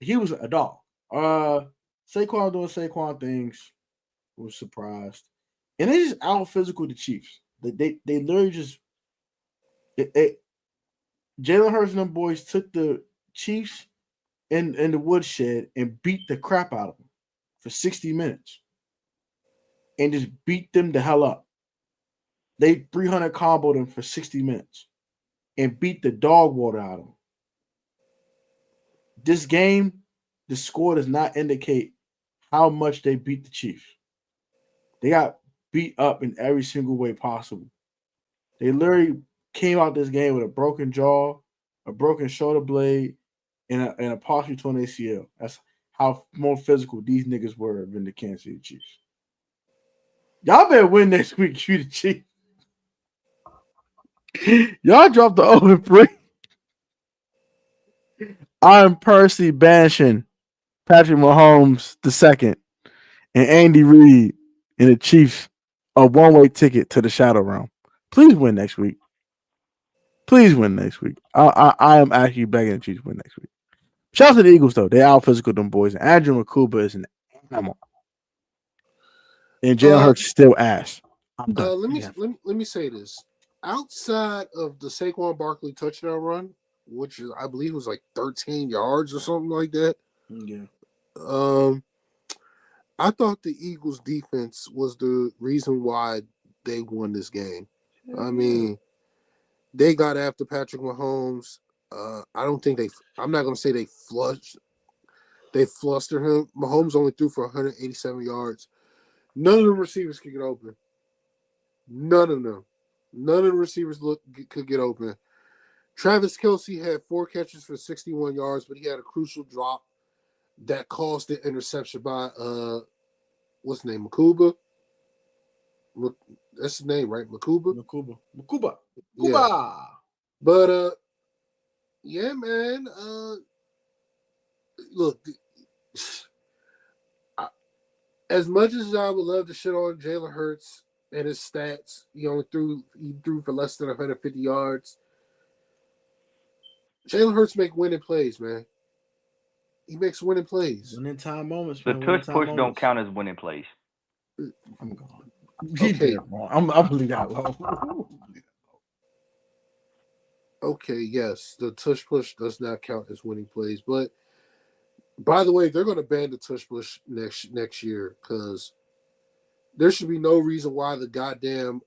S1: He was a dog. Saquon doing Saquon things. Was surprised. And they just out physical the Chiefs. They literally just Jalen Hurts and them boys took the Chiefs in the woodshed and beat the crap out of them for 60 minutes. And just beat them the hell up. They 300 comboed them for 60 minutes and beat the dog water out of them. This game, the score does not indicate how much they beat the Chiefs. They got beat up in every single way possible. They literally came out this game with a broken jaw, a broken shoulder blade, and a partial torn ACL. That's how more physical these niggas were than the Kansas City Chiefs. Y'all better win next week, you the Chiefs. Y'all dropped the 0-3. I'm personally banishing Patrick Mahomes II and Andy Reid and the Chiefs a one-way ticket to the Shadow Realm. Please win next week. Please win next week. I am actually begging the Chiefs to win next week. Shout out to the Eagles, though. They out physical them boys. And Andrew Makuba is an animal. And Jalen Hurts is still ass. I'm done.
S3: Let me say this. Outside of the Saquon Barkley touchdown run, which is, I believe was like 13 yards or something like that.
S1: Yeah.
S3: I thought the Eagles defense was the reason why they won this game. I mean, they got after Patrick Mahomes. I'm not going to say they flustered him. Mahomes only threw for 187 yards. None of the receivers could get open. None of them. None of the receivers could get open. Travis Kelce had 4 catches for 61 yards, but he had a crucial drop that caused the interception by what's his name? Makuba? That's his name, right? Makuba. Yeah. But yeah, man. Look, as much as I would love to shit on Jalen Hurts and his stats, he threw for less than 150 yards. Jalen Hurts make winning plays, man. He makes winning plays.
S1: Winning time moments,
S4: The
S1: man.
S4: tush push don't count as winning plays.
S1: I'm gone.
S3: Okay.
S1: I'm gonna leave that alone.
S3: Okay, yes, the tush push does not count as winning plays. But by the way, they're going to ban the tush push next year because there should be no reason why the goddamn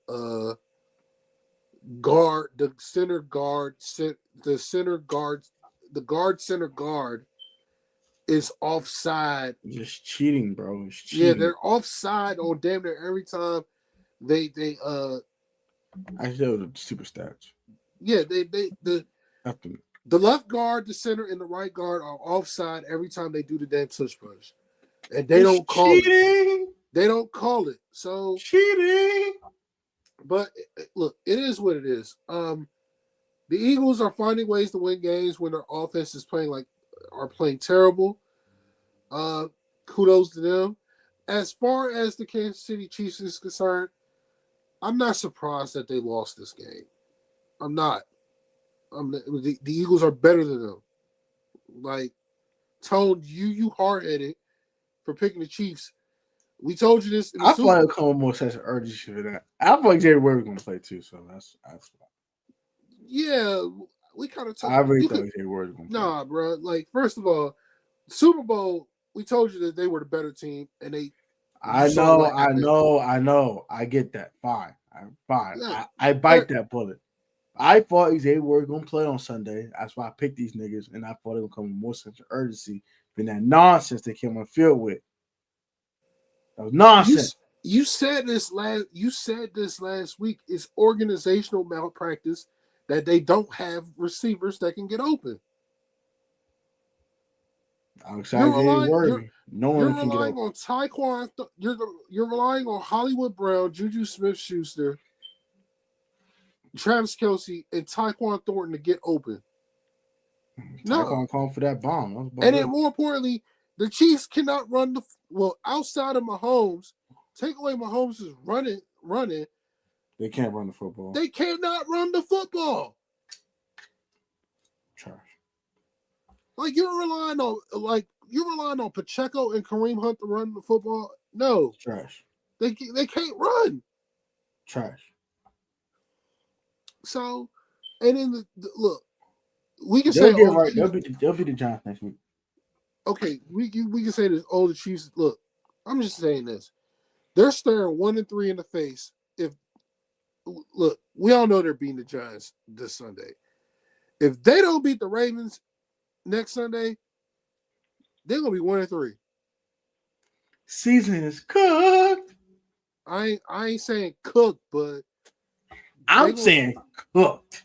S3: guard, the guard center guard is offside.
S1: Just cheating, bro. It's cheating.
S3: Yeah, they're offside on damn near every time they
S1: I showed the super stats.
S3: Yeah, the left guard, the center, and the right guard are offside every time they do the damn tush push, and they don't call it. They don't call it. So
S1: cheating.
S3: But look, it is what it is. The Eagles are finding ways to win games when their offense is playing terrible. Kudos to them. As far as the Kansas City Chiefs is concerned, I'm not surprised that they lost this game. I'm not. The Eagles are better than them. Like, Tone, you hard-headed for picking the Chiefs. We told you this.
S1: I feel like it'll come with more sense of urgency for that. I feel like Jerry Ware was going to play too, so that's fine.
S3: Yeah, we kind of.
S1: I really thought Jerry Ware was going to play.
S3: Nah, bro. Like, first of all, Super Bowl, we told you that they were the better team, and they.
S1: I know. I get that. Fine. Yeah, I bite that bullet. I thought Xavier was going to play on Sunday. That's why I picked these niggas, and I thought they would come with more sense of urgency than that nonsense they came on the field with. That was nonsense.
S3: You said this last week. It's organizational malpractice that they don't have receivers that can get open.
S1: I'm excited. No one can get open.
S3: On Tyquan. You're relying on Hollywood Brown, Juju Smith-Schuster, Travis Kelce, and Tyquan Thornton to get open.
S1: Tyquan calling for that bomb.
S3: And then more importantly, The Chiefs cannot run outside of Mahomes. Take away Mahomes' running.
S1: They can't run the football.
S3: They cannot run the football.
S1: Trash.
S3: You're relying on Pacheco and Kareem Hunt to run the football. No,
S1: Trash.
S3: they can't run.
S1: Trash.
S3: So, and then look, we can
S1: They'll
S3: say
S1: get right. They'll be the Giants next week.
S3: Okay, we can say this. The Chiefs. Look, I'm just saying this. They're staring 1-3 in the face. Look, we all know they're beating the Giants this Sunday. If they don't beat the Ravens next Sunday, they're gonna be 1-3.
S1: Season is cooked.
S3: I ain't saying cooked, but
S1: I'm saying cooked.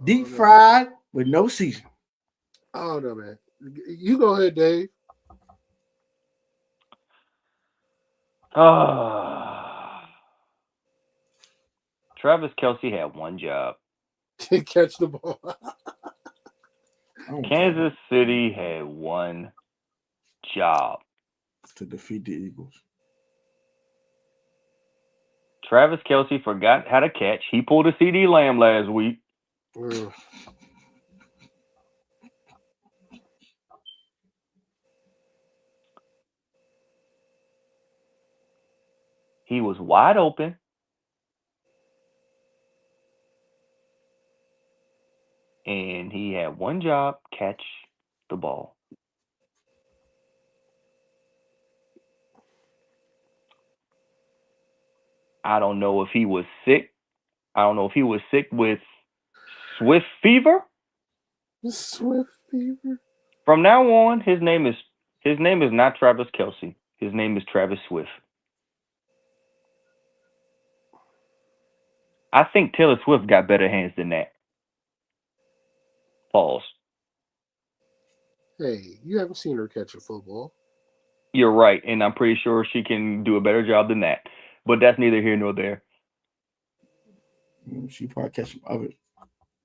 S1: Deep fried with no season.
S3: I don't know, man. You go ahead, Dave.
S4: Travis Kelce had one job.
S3: To catch the ball.
S4: Kansas City had one job.
S1: To defeat the Eagles.
S4: Travis Kelce forgot how to catch. He pulled a CD Lamb last week. He was wide open. And he had one job, catch the ball. I don't know if he was sick. I don't know if he was sick with Swift fever.
S3: Swift fever.
S4: From now on, his name is not Travis Kelce. His name is Travis Swift. I think Taylor Swift got better hands than that. Pause.
S3: Hey, you haven't seen her catch a football.
S4: You're right, and I'm pretty sure she can do a better job than that. But that's neither here nor there.
S1: She probably catch some of it.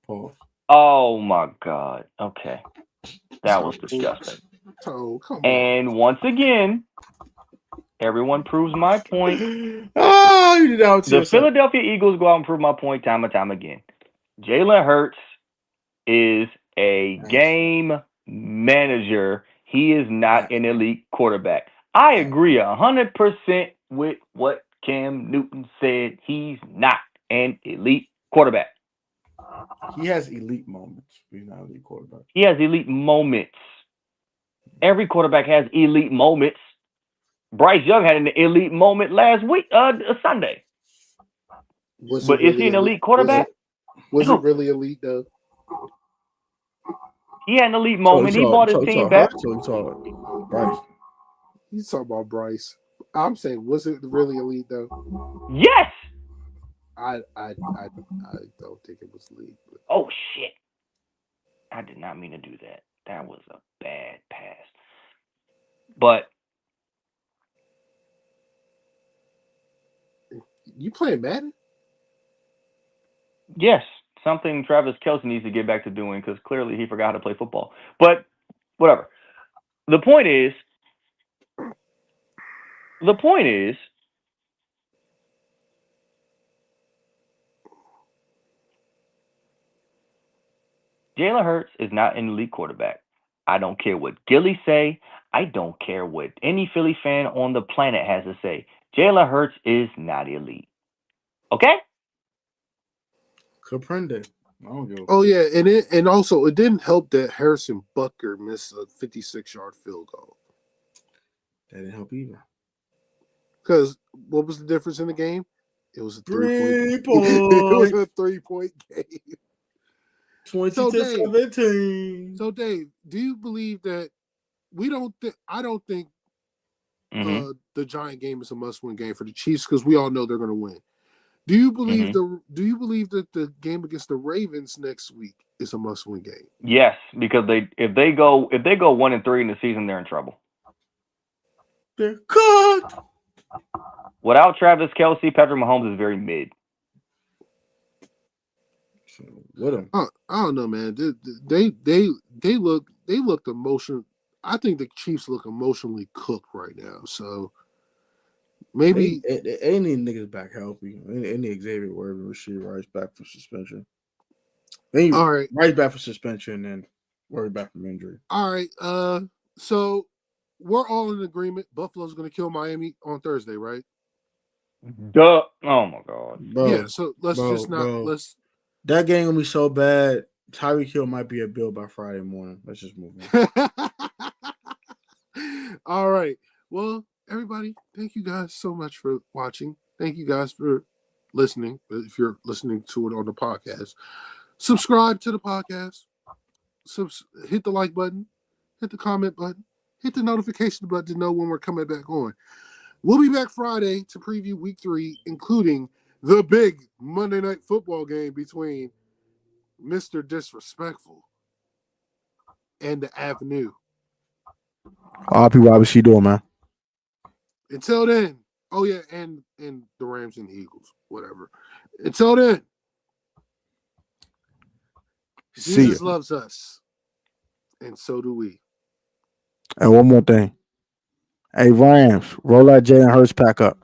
S1: Pause.
S4: Oh my God. Okay. That was disgusting.
S3: Oh, come on.
S4: And once again, everyone proves my point.
S1: Oh, you did that
S4: The Philadelphia Eagles go out and prove my point time and time again. Jalen Hurts is a game manager. He is not an elite quarterback. I agree 100% with what Cam Newton said. He's not an elite quarterback.
S1: He has elite moments. He's not an elite quarterback.
S4: He has elite moments. Every quarterback has elite moments. Bryce Young had an elite moment last week, Sunday. But is he an elite quarterback?
S3: Was it really elite though?
S4: He had an elite moment. He brought his team back.
S1: Bryce.
S3: You talking about Bryce? I'm saying, was it really elite though?
S4: Yes.
S3: I don't think it was elite. But...
S4: Oh shit! I did not mean to do that. That was a bad pass. But
S3: you playing Madden?
S4: Yes, something Travis Kelce needs to get back to doing because clearly he forgot how to play football. But whatever. The point is, Jalen Hurts is not an elite quarterback. I don't care what Gilly say. I don't care what any Philly fan on the planet has to say. Jalen Hurts is not elite. Okay?
S1: Comprende.
S3: Oh yeah, and also it didn't help that Harrison Butker missed a 56-yard field goal.
S1: That didn't help either.
S3: Because what was the difference in the game? It was a
S1: 3-point.
S3: It was a 3-point game.
S1: 20-17.
S3: So Dave, do you believe that I don't think the Giant game is a must-win game for the Chiefs because we all know they're going to win. Do you believe that the game against the Ravens next week is a must-win game?
S4: Yes, because if they go 1-3 in the season, they're in trouble.
S1: They're cooked.
S4: Without Travis Kelce, Patrick Mahomes is very mid.
S1: With him.
S3: I don't know, man. They looked emotional. I think the Chiefs look emotionally cooked right now. So maybe
S1: they need niggas back healthy. They need Xavier Worthy, Rasheed Rice back for suspension. They
S3: all right.
S1: Rice back for suspension and Worthy back from injury.
S3: All right. So we're all in agreement. Buffalo's going to kill Miami on Thursday, right?
S4: Duh. Oh my God.
S1: Bro,
S3: Yeah. So let's just not
S1: bro.
S3: let's.
S1: That game gonna be so bad. Tyreek Hill might be a bill by Friday morning. Let's just move on.
S3: All right. Well, everybody, thank you guys so much for watching. Thank you guys for listening. If you're listening to it on the podcast, subscribe to the podcast. Hit the like button, hit the comment button, hit the notification button to know when we're coming back on. We'll be back Friday to preview week 3, including the big Monday Night Football game between Mr. Disrespectful and the Avenue.
S1: RP, what you doing, man?
S3: Until then, oh yeah, and the Rams and the Eagles, whatever. Until then, Jesus loves us, and so do we.
S1: And one more thing. Hey, Rams, roll that Jalen Hurts pack up.